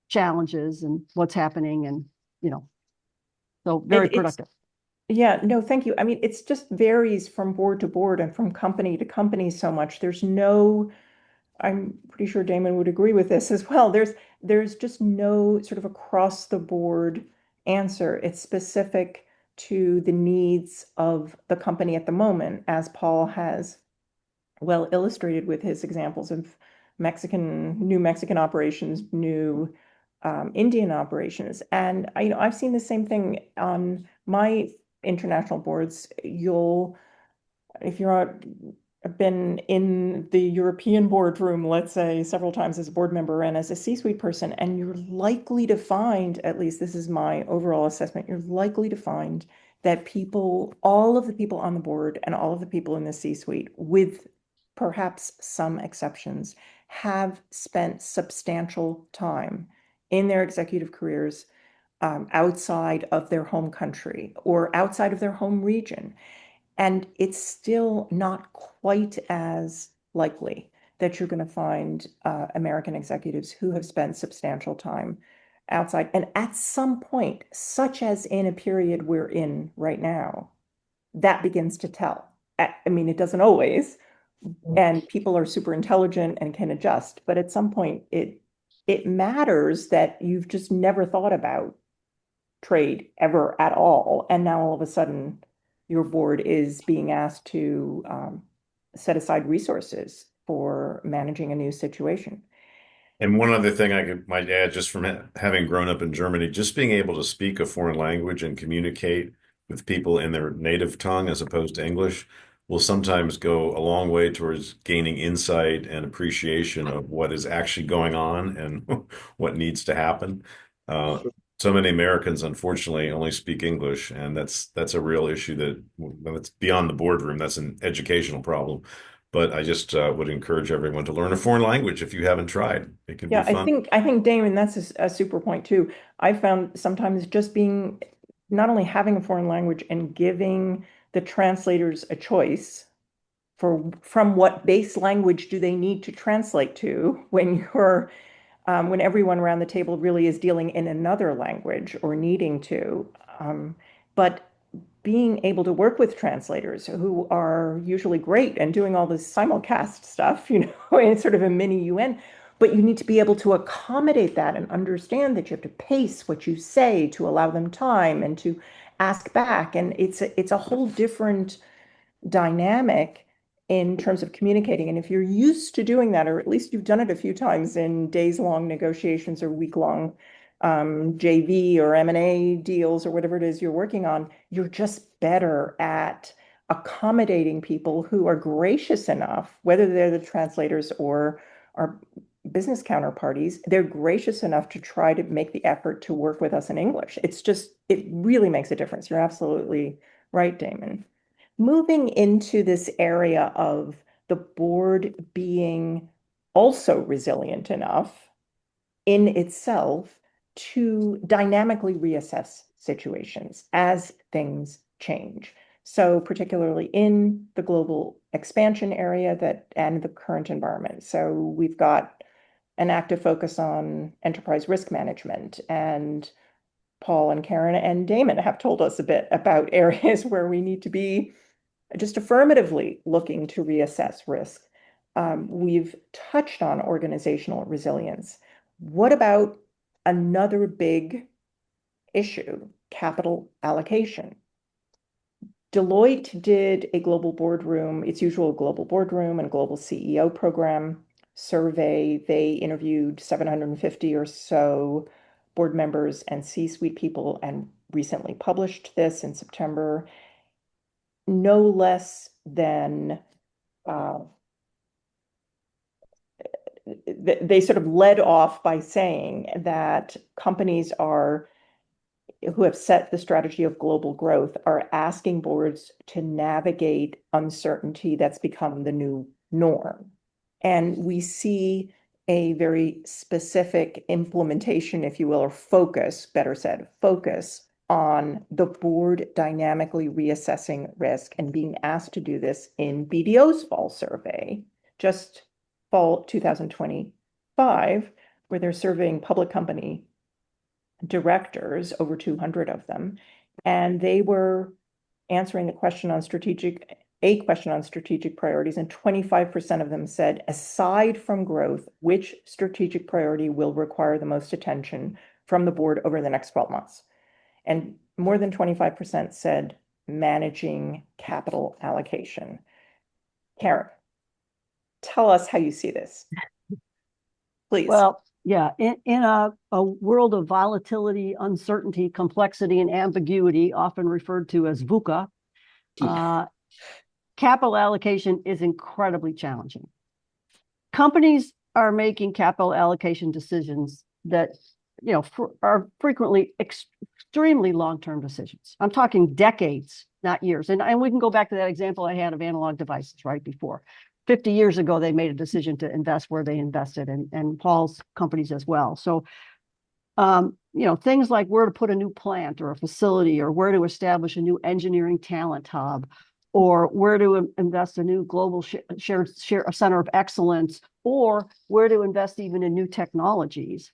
challenges and what's happening and, so very productive. Yeah, no, thank you. I mean, it's just varies from board to board and from company to company so much. I'm pretty sure Damon would agree with this as well. There's just no sort of across the board answer. It's specific to the needs of the company at the moment, as Paul has well illustrated with his examples of new Mexican operations, new Indian operations. And I've seen the same thing on my international boards. If you're I've been in the European boardroom, let's say, several times as a board member and as a C-suite person, and you're likely to find, at least this is my overall assessment, you're likely to find that all of the people on the board and all of the people in the C-suite, with perhaps some exceptions, have spent substantial time in their executive careers outside of their home country or outside of their home region. And it's still not quite as likely that you're going to find American executives who have spent substantial time outside. And at some point, such as in a period we're in right now, that begins to tell. I mean, it doesn't always, and people are super intelligent and can adjust, but at some point it matters that you've just never thought about trade ever at all. And now all of a sudden, your board is being asked to set aside resources for managing a new situation. And one other thing might add, just from having grown up in Germany, just being able to speak a foreign language and communicate with people in their native tongue as opposed to English will sometimes go a long way towards gaining insight and appreciation of what is actually going on and what needs to happen. Uh, so many Americans, unfortunately, only speak English, and that's a real issue that's beyond the boardroom. That's an educational problem. But I just would encourage everyone to learn a foreign language if you haven't tried. It can be Yeah, fun. I think Damon, that's a super point too. I found sometimes just being not only having a foreign language and giving the translators a choice from what base language do they need to translate to when everyone around the table really is dealing in another language or needing to. But being able to work with translators who are usually great and doing all this simulcast stuff, it's sort of a mini UN, but you need to be able to accommodate that and understand that you have to pace what you say to allow them time and to ask back. And it's a whole different dynamic in terms of communicating. And if you're used to doing that, or at least you've done it a few times in days-long negotiations or week-long JV or M&A deals or whatever it is you're working on, you're just better at accommodating people who are gracious enough, whether they're the translators or our business counterparties, they're gracious enough to try to make the effort to work with us in English. It really makes a difference. You're absolutely right, Damon. Moving into this area of the board being also resilient enough in itself to dynamically reassess situations as things change. So particularly in the global expansion area and the current environment. So we've got an active focus on enterprise risk management, and Paul and Karen and Damon have told us a bit about areas where we need to be just affirmatively looking to reassess risk. We've touched on organizational resilience. What about another big issue, capital allocation? Deloitte did its usual global boardroom and global CEO program survey. They interviewed 750 or so board members and C-suite people and recently published this in September. No less than they sort of led off by saying that companies who have set the strategy of global growth are asking boards to navigate uncertainty that's become the new norm. And we see a very specific implementation, if you will, or better said, focus on the board dynamically reassessing risk and being asked to do this in BDO's fall survey, just fall 2025, where they're surveying public company directors, over 200 of them, and they were answering a question on strategic priorities, and 25% of them said, aside from growth, which strategic priority will require the most attention from the board over the next 12 months? And more than 25% said managing capital allocation. Karen. tell us how you see this, please. Well, yeah, in a world of volatility, uncertainty, complexity, and ambiguity, often referred to as VUCA, capital allocation is incredibly challenging. Companies are making capital allocation decisions that, are frequently extremely long-term decisions. I'm talking decades, not years. And we can go back to that example I had of analog devices right before. 50 years ago, they made a decision to invest where they invested, and Paul's companies as well. So, things like where to put a new plant or a facility, or where to establish a new engineering talent hub, or where to invest a new global shared center of excellence, or where to invest even in new technologies.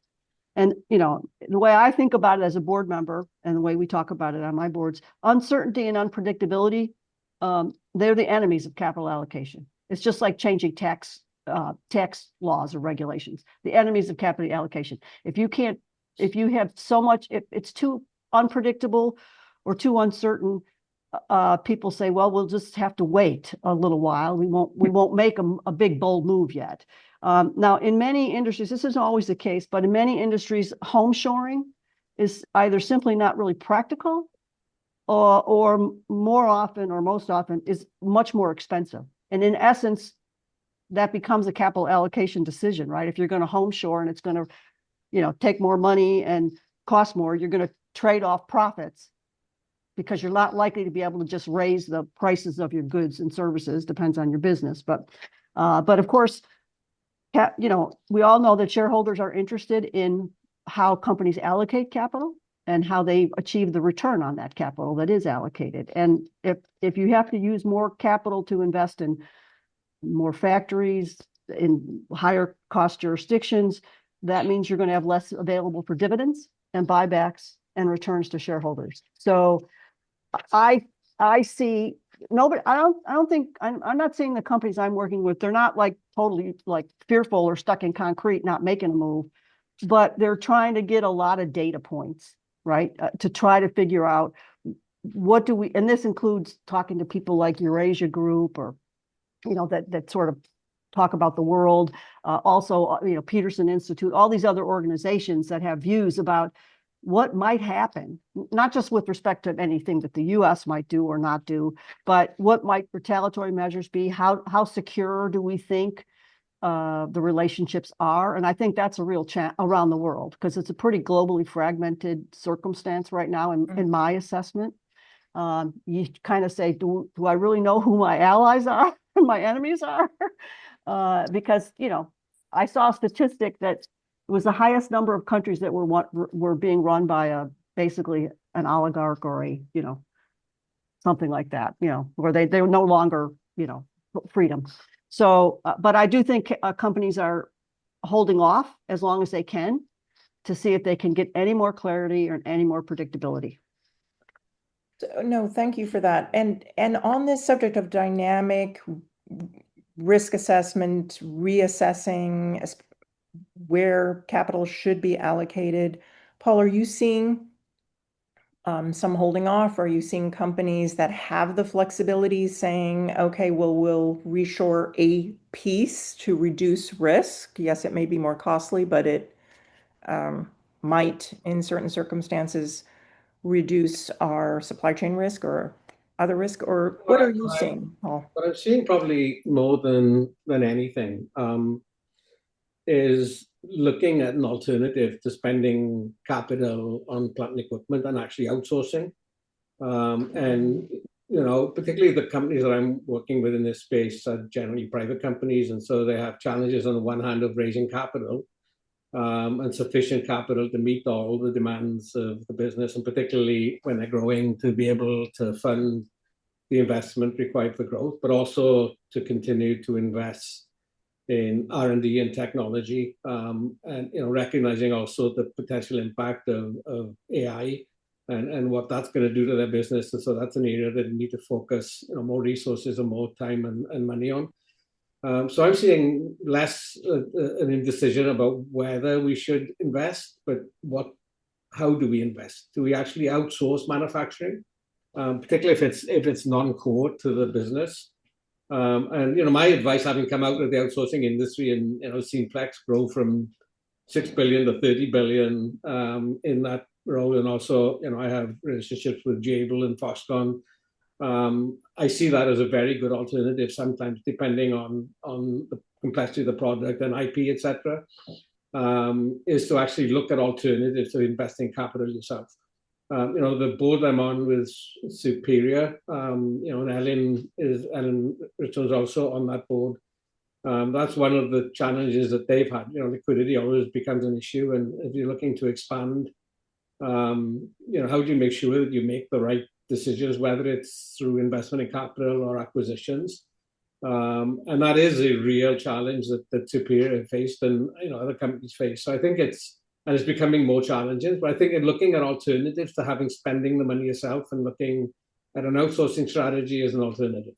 And, the way I think about it as a board member, and the way we talk about it on my boards, uncertainty and unpredictability, they're the enemies of capital allocation. It's just like changing tax laws or regulations. The enemies of capital allocation. If you have so much, if it's too unpredictable or too uncertain, people say, well, we'll just have to wait a little while. We won't make a big bold move yet. Now, in many industries, this isn't always the case, but in many industries, home shoring is either simply not really practical, or more often, or most often, is much more expensive. And in essence, that becomes a capital allocation decision, right? If you're going to home shore and it's going to, take more money and cost more, you're going to trade off profits, because you're not likely to be able to just raise the prices of your goods and services. Depends on your business, but of course, we all know that shareholders are interested in how companies allocate capital and how they achieve the return on that capital that is allocated. And if you have to use more capital to invest in more factories in higher cost jurisdictions, that means you're going to have less available for dividends and buybacks and returns to shareholders. So I see nobody. I'm not seeing the companies I'm working with. They're not like totally like fearful or stuck in concrete, not making a move, but they're trying to get a lot of data points, right? To try to figure out what do we, and this includes talking to people like Eurasia Group, or, that sort of talk about the world. Also, Peterson Institute, all these other organizations that have views about what might happen, not just with respect to anything that the U.S. might do or not do, but what might retaliatory measures be? How secure do we think the relationships are? And I think that's a real challenge around the world, because it's a pretty globally fragmented circumstance right now, in my assessment. You kind of say, do I really know who my allies are and my enemies are? Because, I saw a statistic that it was the highest number of countries that were being run by basically an oligarch, or something like that, where they were no longer, freedom. So, but I do think companies are holding off as long as they can to see if they can get any more clarity or any more predictability. No, thank you for that. And on this subject of dynamic risk assessment, reassessing where capital should be allocated, Paul, are you seeing some holding off? Are you seeing companies that have the flexibility saying, okay, well, we'll reshore a piece to reduce risk? Yes, it may be more costly, but it might, in certain circumstances, reduce our supply chain risk or other risk? Or what are you seeing, Paul? What I'm seeing probably more than anything is looking at an alternative to spending capital on plant and equipment and actually outsourcing. And particularly the companies that I'm working with in this space are generally private companies, and so they have challenges on the one hand of raising capital and sufficient capital to meet all the demands of the business, and particularly when they're growing, to be able to fund the investment required for growth, but also to continue to invest in R&D and technology, and recognizing also the potential impact of AI and what that's going to do to their business. And so that's an area that they need to focus more resources and more time and money on. So I'm seeing less an indecision about whether we should invest, but how do we invest? Do we actually outsource manufacturing, particularly if it's non-core to the business? And my advice, having come out of the outsourcing industry and seen Flex grow from 6 billion to 30 billion in that role, and also I have relationships with Jabil and Foxconn. I see that as a very good alternative sometimes, depending on the complexity of the product and IP, etc. Is to actually look at alternatives to investing capital yourself. The board I'm on with Superior, and Ellen Richards also on that board. That's one of the challenges that they've had. Liquidity always becomes an issue, and if you're looking to expand, how do you make sure that you make the right decisions, whether it's through investment in capital or acquisitions? And that is a real challenge that Superior faced and other companies face. So I think it's becoming more challenging. But I think in looking at alternatives to having spending the money yourself and looking at an outsourcing strategy as an alternative.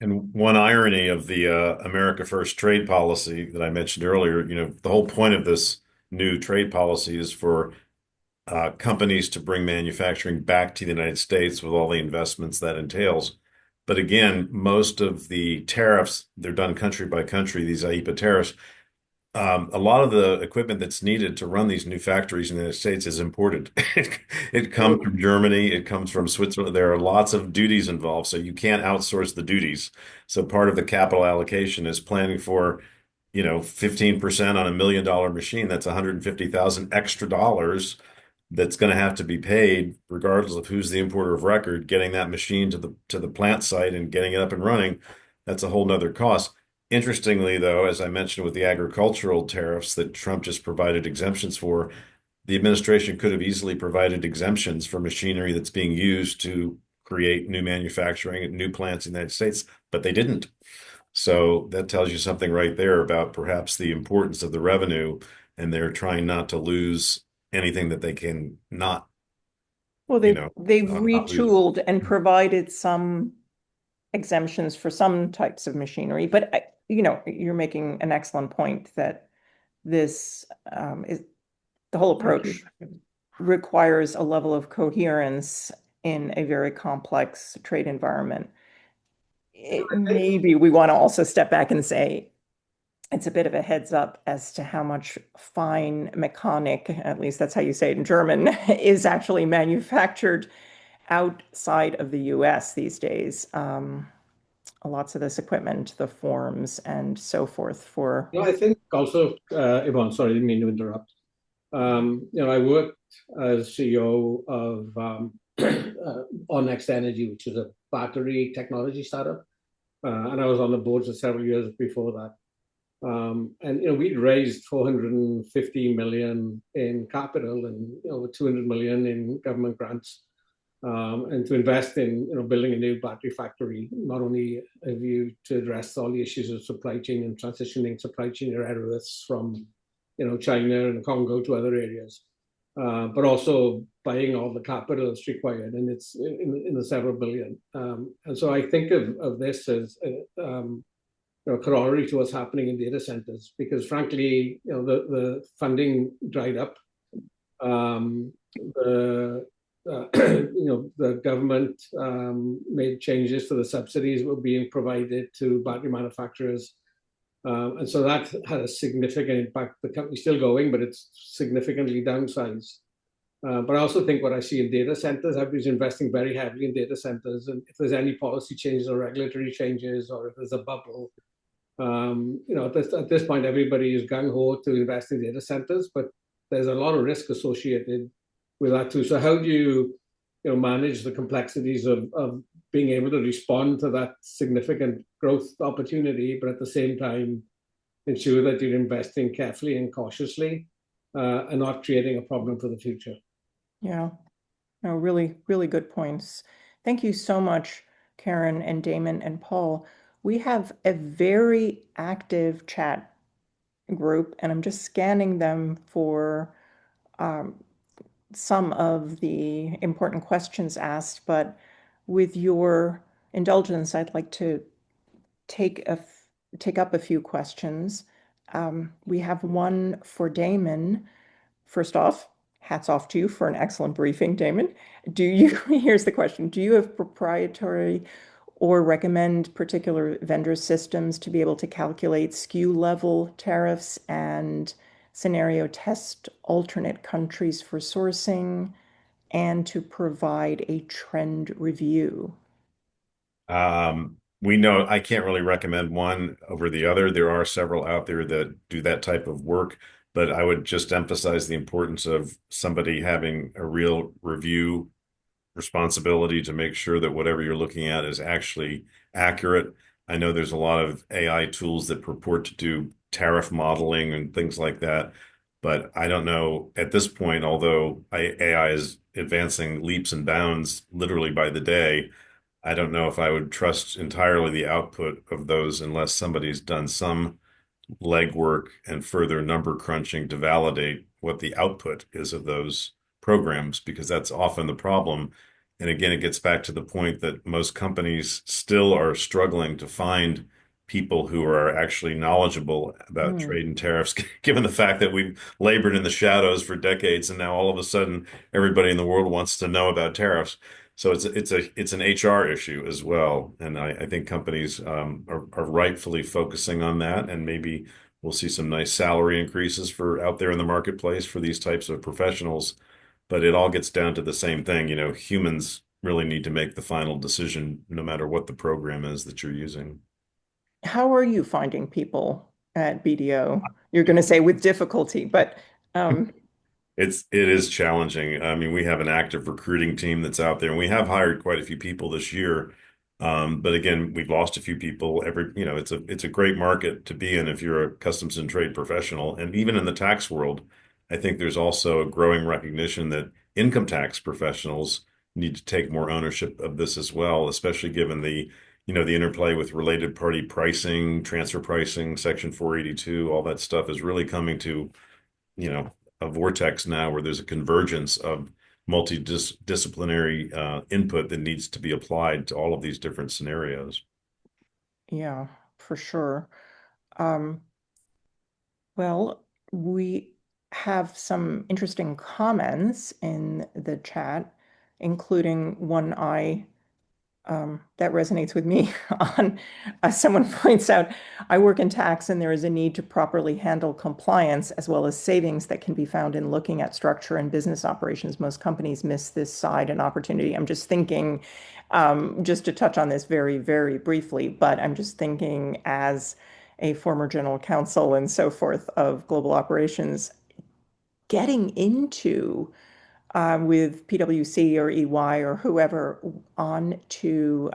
And one irony of the America First trade policy that I mentioned earlier, the whole point of this new trade policy is for companies to bring manufacturing back to the United States with all the investments that entails. But again, most of the tariffs, they're done country by country, these IEEPA tariffs. A lot of the equipment that's needed to run these new factories in the United States is imported. It comes from Germany, it comes from Switzerland. There are lots of duties involved, so you can't outsource the duties. So part of the capital allocation is planning for, 15% on $1 million machine. That's 150,000 extra dollars that's going to have to be paid regardless of who's the importer of record, getting that machine to the plant site and getting it up and running. That's a whole nother cost. Interestingly, though, as I mentioned with the agricultural tariffs that Trump just provided exemptions for, the administration could have easily provided exemptions for machinery that's being used to create new manufacturing and new plants in the United States, but they didn't. So that tells you something right there about perhaps the importance of the revenue, and they're trying not to lose anything that they can not, Well, they've not lose. retooled and provided some exemptions for some types of machinery, but you're making an excellent point that this is the whole approach requires a level of coherence in a very complex trade environment. Maybe we want to also step back and say it's a bit of a heads up as to how much fine mechanic, at least that's how you say it in German, is actually manufactured outside of the US these days. Lots of this equipment, the forms and so forth for. I think also, Yvonne, sorry, I didn't mean to interrupt. I worked as CEO of Next Energy, which is a battery technology startup. And I was on the boards for several years before that. And we'd raised 450 million in capital and 200 million in government grants, and to invest in building a new battery factory, not only a view to address all the issues of supply chain and transitioning supply chain rare earths from China and Congo to other areas, but also buying all the capital that's required, and it's in the several billion. And so I think of this as corollary to what's happening in data centers, because frankly, the funding dried up. The government made changes to the subsidies that were being provided to battery manufacturers. And so that had a significant impact. The company's still going, but it's significantly downsized. But I also think what I see in data centers, everybody's investing very heavily in data centers. And if there's any policy changes or regulatory changes, or if there's a bubble, at this point, everybody is gung-ho to invest in data centers, but there's a lot of risk associated with that too. So how do you manage the complexities of being able to respond to that significant growth opportunity, but at the same time ensure that you're investing carefully and cautiously, and not creating a problem for the future? Yeah, no, really, really good points. Thank you so much, Karen and Damon and Paul. We have a very active chat group, and I'm just scanning them for some of the important questions asked, but with your indulgence, I'd like to take up a few questions. We have one for Damon. First off, hats off to you for an excellent briefing, Damon. Here's the question. Do you have proprietary or recommend particular vendor systems to be able to calculate SKU level tariffs and scenario test alternate countries for sourcing, and to provide a trend review. We know I can't really recommend one over the other. There are several out there that do that type of work, but I would just emphasize the importance of somebody having a real review responsibility to make sure that whatever you're looking at is actually accurate. I know there's a lot of AI tools that purport to do tariff modeling and things like that, but I don't know at this point, although AI is advancing leaps and bounds literally by the day. I don't know if I would trust entirely the output of those unless somebody's done some legwork and further number crunching to validate what the output is of those programs, because that's often the problem. And again, it gets back to the point that most companies still are struggling to find people who are actually knowledgeable about trade and tariffs, given the fact that we've labored in the shadows for decades, and now all of a sudden everybody in the world wants to know about tariffs. So it's an HR issue as well, and I think companies are rightfully focusing on that, and maybe we'll see some nice salary increases for out there in the marketplace for these types of professionals. But it all gets down to the same thing, humans really need to make the final decision, no matter what the program is that you're using. How are you finding people at BDO? You're going to say with difficulty, but It is challenging. I mean, we have an active recruiting team that's out there, and we have hired quite a few people this year. But again, we've lost a few people. It's a great market to be in if you're a customs and trade professional. And even in the tax world, I think there's also a growing recognition that income tax professionals need to take more ownership of this as well, especially given the interplay with related party pricing, transfer pricing, Section 482, all that stuff is really coming to, you know, a vortex now where there's a convergence of multidisciplinary input that needs to be applied to all of these different scenarios. yeah, for sure. Um, well, we have some interesting comments in the chat, including one that resonates with me on someone points out, I work in tax and there is a need to properly handle compliance as well as savings that can be found in looking at structure and business operations. Most companies miss this side and opportunity. I'm just thinking, just to touch on this very, very briefly, but I'm just thinking as a former general counsel and so forth of global operations, getting into with PwC or EY or whoever on to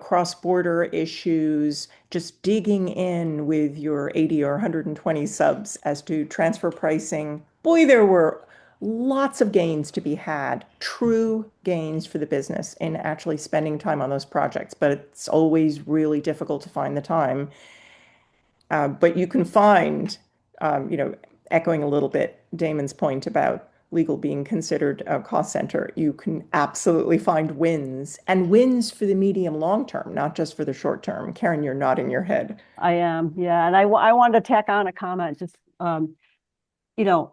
cross-border issues, just digging in with your 80 or 120 subs as to transfer pricing. Boy, there were lots of gains to be had, true gains for the business in actually spending time on those projects, but it's always really difficult to find the time. But you can find, echoing a little bit Damon's point about legal being considered a cost center, you can absolutely find wins and wins for the medium long term, not just for the short term. Karen, you're nodding your head. I am, yeah. And I wanted to tack on a comment, just, you know,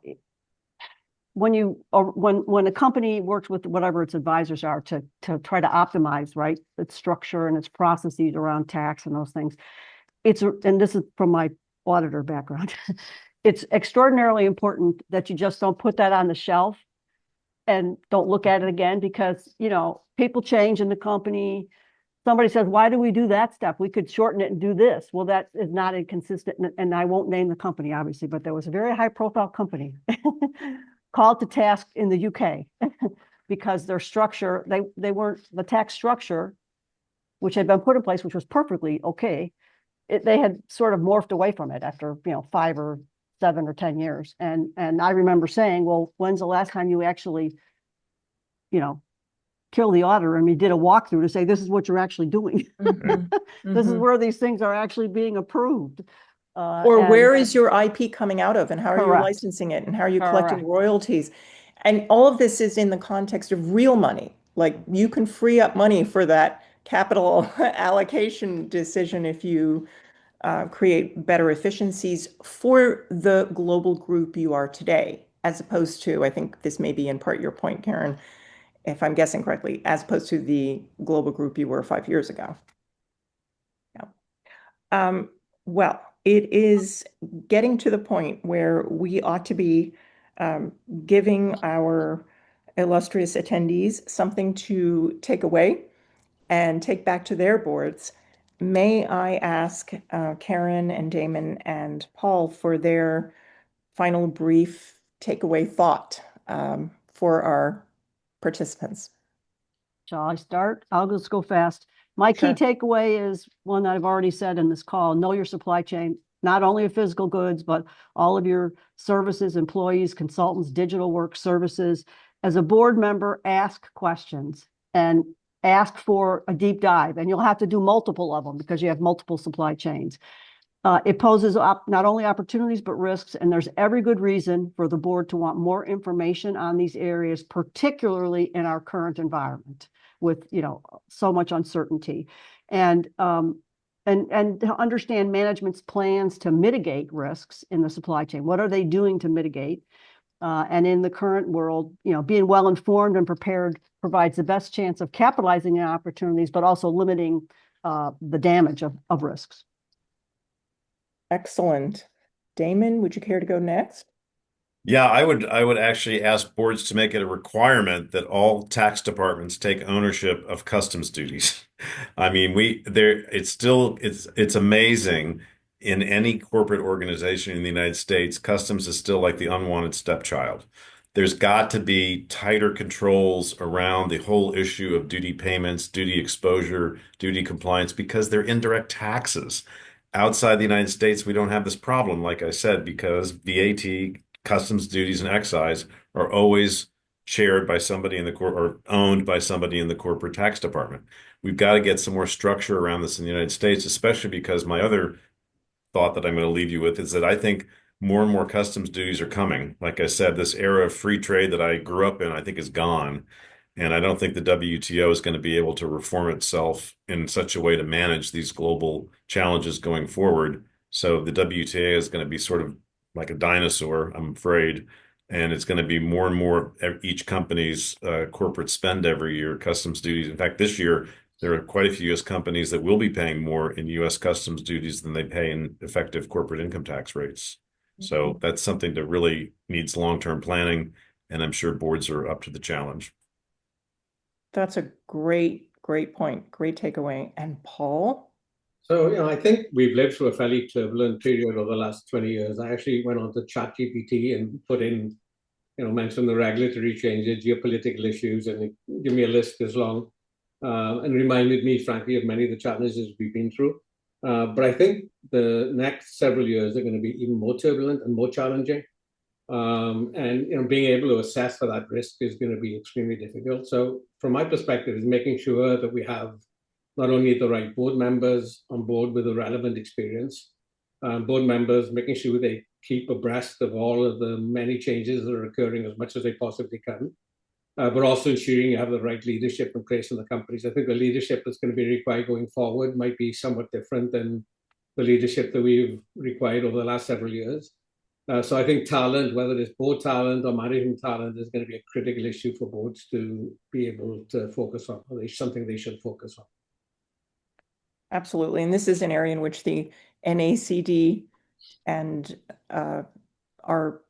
when a company works with whatever its advisors are to try to optimize, right, its structure and its processes around tax and those things, and this is from my auditor background, it's extraordinarily important that you just don't put that on the shelf and don't look at it again, because, people change in the company. Somebody says, why do we do that step? We could shorten it and do this. Well, that is not inconsistent. And I won't name the company, obviously, but there was a very high profile company called to task in the UK because their structure, they weren't the tax structure, which had been put in place, which was perfectly okay. They had sort of morphed away from it after 5 or 7 or 10 years. And I remember saying, well, when's the last time you actually, kill the auditor and we did a walkthrough to say, this is what you're actually doing. This is where these things are actually being approved. Or where is your IP coming out of, and how are you Correct. licensing it, and how are you collecting Correct. royalties? And all of this is in the context of real money. Like, you can free up money for that capital allocation decision if you create better efficiencies for the global group you are today, as opposed to, I think this may be in part your point, Karen, if I'm guessing correctly, as opposed to the global group you were 5 years ago. Yeah. Well, it is getting to the point where we ought to be giving our illustrious attendees something to take away and take back to their boards. May I ask Karen and Damon and Paul for their final brief takeaway thought for our participants? Shall I start? I'll just go fast. My key takeaway is one I've already said in this call: know your supply chain, not only of physical goods, but all of your services, employees, consultants, digital work services. As a board member, ask questions and ask for a deep dive, and you'll have to do multiple of them because you have multiple supply chains. It poses not only opportunities, but risks, and there's every good reason for the board to want more information on these areas, particularly in our current environment with, so much uncertainty. And to understand management's plans to mitigate risks in the supply chain. What are they doing to mitigate? And in the current world, being well informed and prepared provides the best chance of capitalizing on opportunities, but also limiting the damage of risks. Excellent. Damon, would you care to go next? Yeah, I would actually ask boards to make it a requirement that all tax departments take ownership of customs duties. I mean, it's amazing in any corporate organization in the United States, customs is still like the unwanted stepchild. There's got to be tighter controls around the whole issue of duty payments, duty exposure, duty compliance, because they're indirect taxes. Outside the United States, we don't have this problem, like I said, because VAT, customs duties, and excise are always chaired by somebody in the or owned by somebody in the corporate tax department. We've got to get some more structure around this in the United States, especially because my other thought that I'm going to leave you with is that I think more and more customs duties are coming. Like I said, this era of free trade that I grew up in, I think is gone. And I don't think the WTO is going to be able to reform itself in such a way to manage these global challenges going forward. So the WTO is going to be sort of like a dinosaur, I'm afraid. And it's going to be more and more each company's corporate spend every year, customs duties. In fact, this year, there are quite a few U.S. companies that will be paying more in U.S. customs duties than they pay in effective corporate income tax rates. So that's something that really needs long-term planning, and I'm sure boards are up to the challenge. That's a great point. Great takeaway. And Paul? So, I think we've lived through a fairly turbulent period over the last 20 years. I actually went on to ChatGPT and put in, mentioned the regulatory changes, geopolitical issues, and it gave me a list this long. And reminded me, frankly, of many of the challenges we've been through. But I think the next several years are going to be even more turbulent and more challenging. And being able to assess for that risk is going to be extremely difficult. So from my perspective, is making sure that we have not only the right board members on board with the relevant experience, board members making sure they keep abreast of all of the many changes that are occurring as much as they possibly can. But also ensuring you have the right leadership in place in the companies. I think the leadership that's going to be required going forward might be somewhat different than the leadership that we've required over the last several years. So I think talent, whether it's board talent or management talent, is going to be a critical issue for boards to be able to focus on, or something they should focus on. Absolutely. And this is an area in which the NACD and our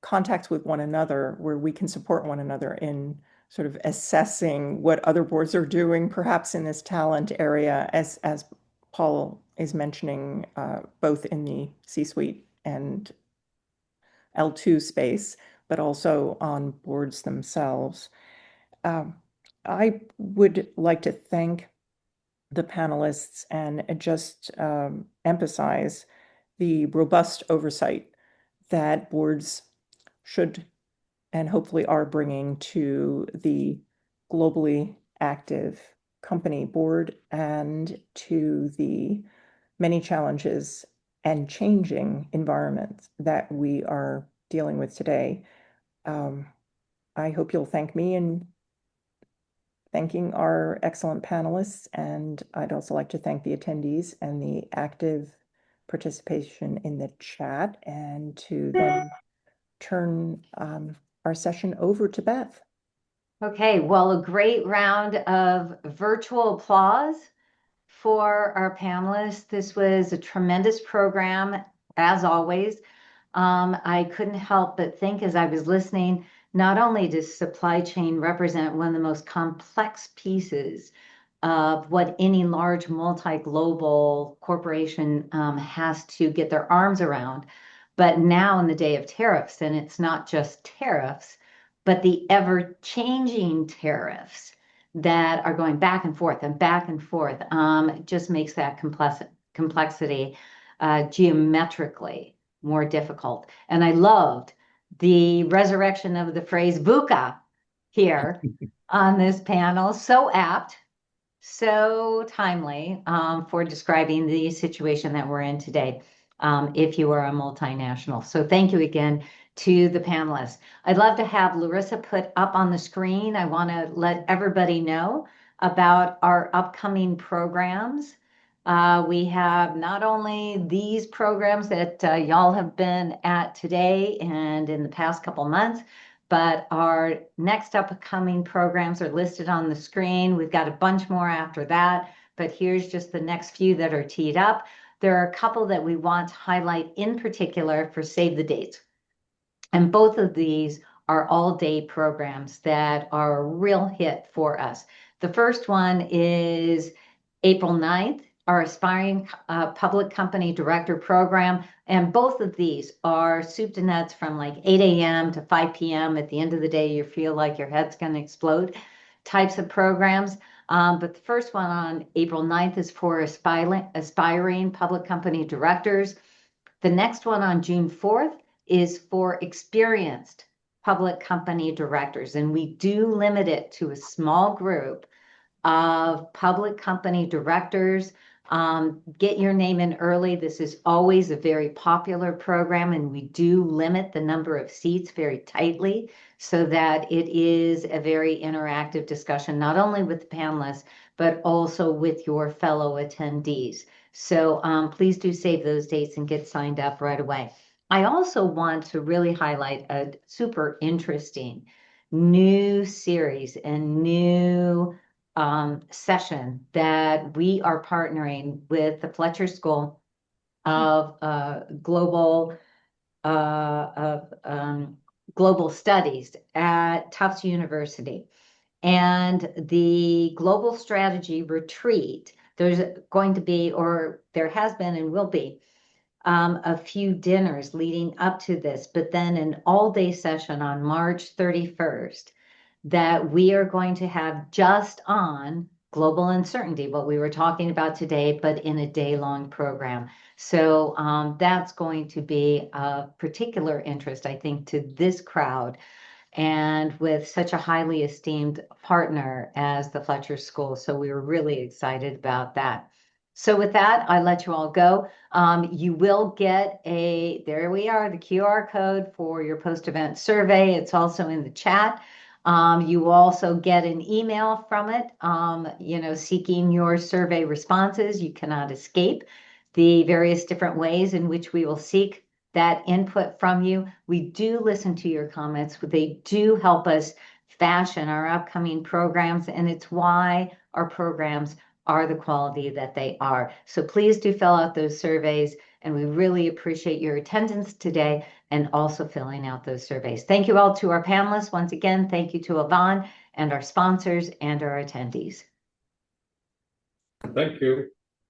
contacts with one another, where we can support one another in sort of assessing what other boards are doing, perhaps in this talent area, as Paul is mentioning, both in the C-suite and L2 space, but also on boards themselves. I would like to thank the panelists and just emphasize the robust oversight that boards should and hopefully are bringing to the globally active company board and to the many challenges and changing environments that we are dealing with today. I hope you'll thank me in thanking our excellent panelists, and I'd also like to thank the attendees and the active participation in the chat, and to then turn our session over to Beth. Okay, well, a great round of virtual applause for our panelists. This was a tremendous program, as always. I couldn't help but think as I was listening, not only does supply chain represent one of the most complex pieces of what any large multi-global corporation has to get their arms around, but now in the day of tariffs, and it's not just tariffs, but the ever-changing tariffs that are going back and forth and back and forth, just makes that complexity geometrically more difficult. And I loved the resurrection of the phrase VUCA here on this panel. So apt, so timely for describing the situation that we're in today, if you are a multinational. So thank you again to the panelists. I'd love to have Larissa put up on the screen. I want to let everybody know about our upcoming programs. We have not only these programs that y'all have been at today and in the past couple months, but our next upcoming programs are listed on the screen. We've got a bunch more after that, but here's just the next few that are teed up. There are a couple that we want to highlight in particular for Save the Dates. And both of these are all-day programs that are a real hit for us. The first one is April 9th, our Aspiring Public Company Director Program. And both of these are soup to nuts from like 8 a.m. to 5 p.m. At the end of the day, you feel like your head's going to explode types of programs. But the first one on April 9th is for aspiring public company directors. The next one on June 4th is for experienced public company directors. And we do limit it to a small group of public company directors. Get your name in early. This is always a very popular program, and we do limit the number of seats very tightly so that it is a very interactive discussion, not only with the panelists, but also with your fellow attendees. So please do save those dates and get signed up right away. I also want to really highlight a super interesting new series and new session that we are partnering with the Fletcher School of Global Studies at Tufts University. And the Global Strategy Retreat, there's going to be, or there has been and will be, a few dinners leading up to this, but then an all-day session on March 31st that we are going to have just on global uncertainty, what we were talking about today, but in a day-long program. So that's going to be of particular interest, I think, to this crowd, and with such a highly esteemed partner as the Fletcher School. So we were really excited about that. So with that, I let you all go. You will get there we are, the QR code for your post-event survey. It's also in the chat. You will also get an email from it, seeking your survey responses. You cannot escape the various different ways in which we will seek that input from you. We do listen to your comments. They do help us fashion our upcoming programs, and it's why our programs are the quality that they are. So please do fill out those surveys, and we really appreciate your attendance today and also filling out those surveys. Thank you all to our panelists. Once again, thank you to Yvonne and our sponsors and our attendees. Thank you.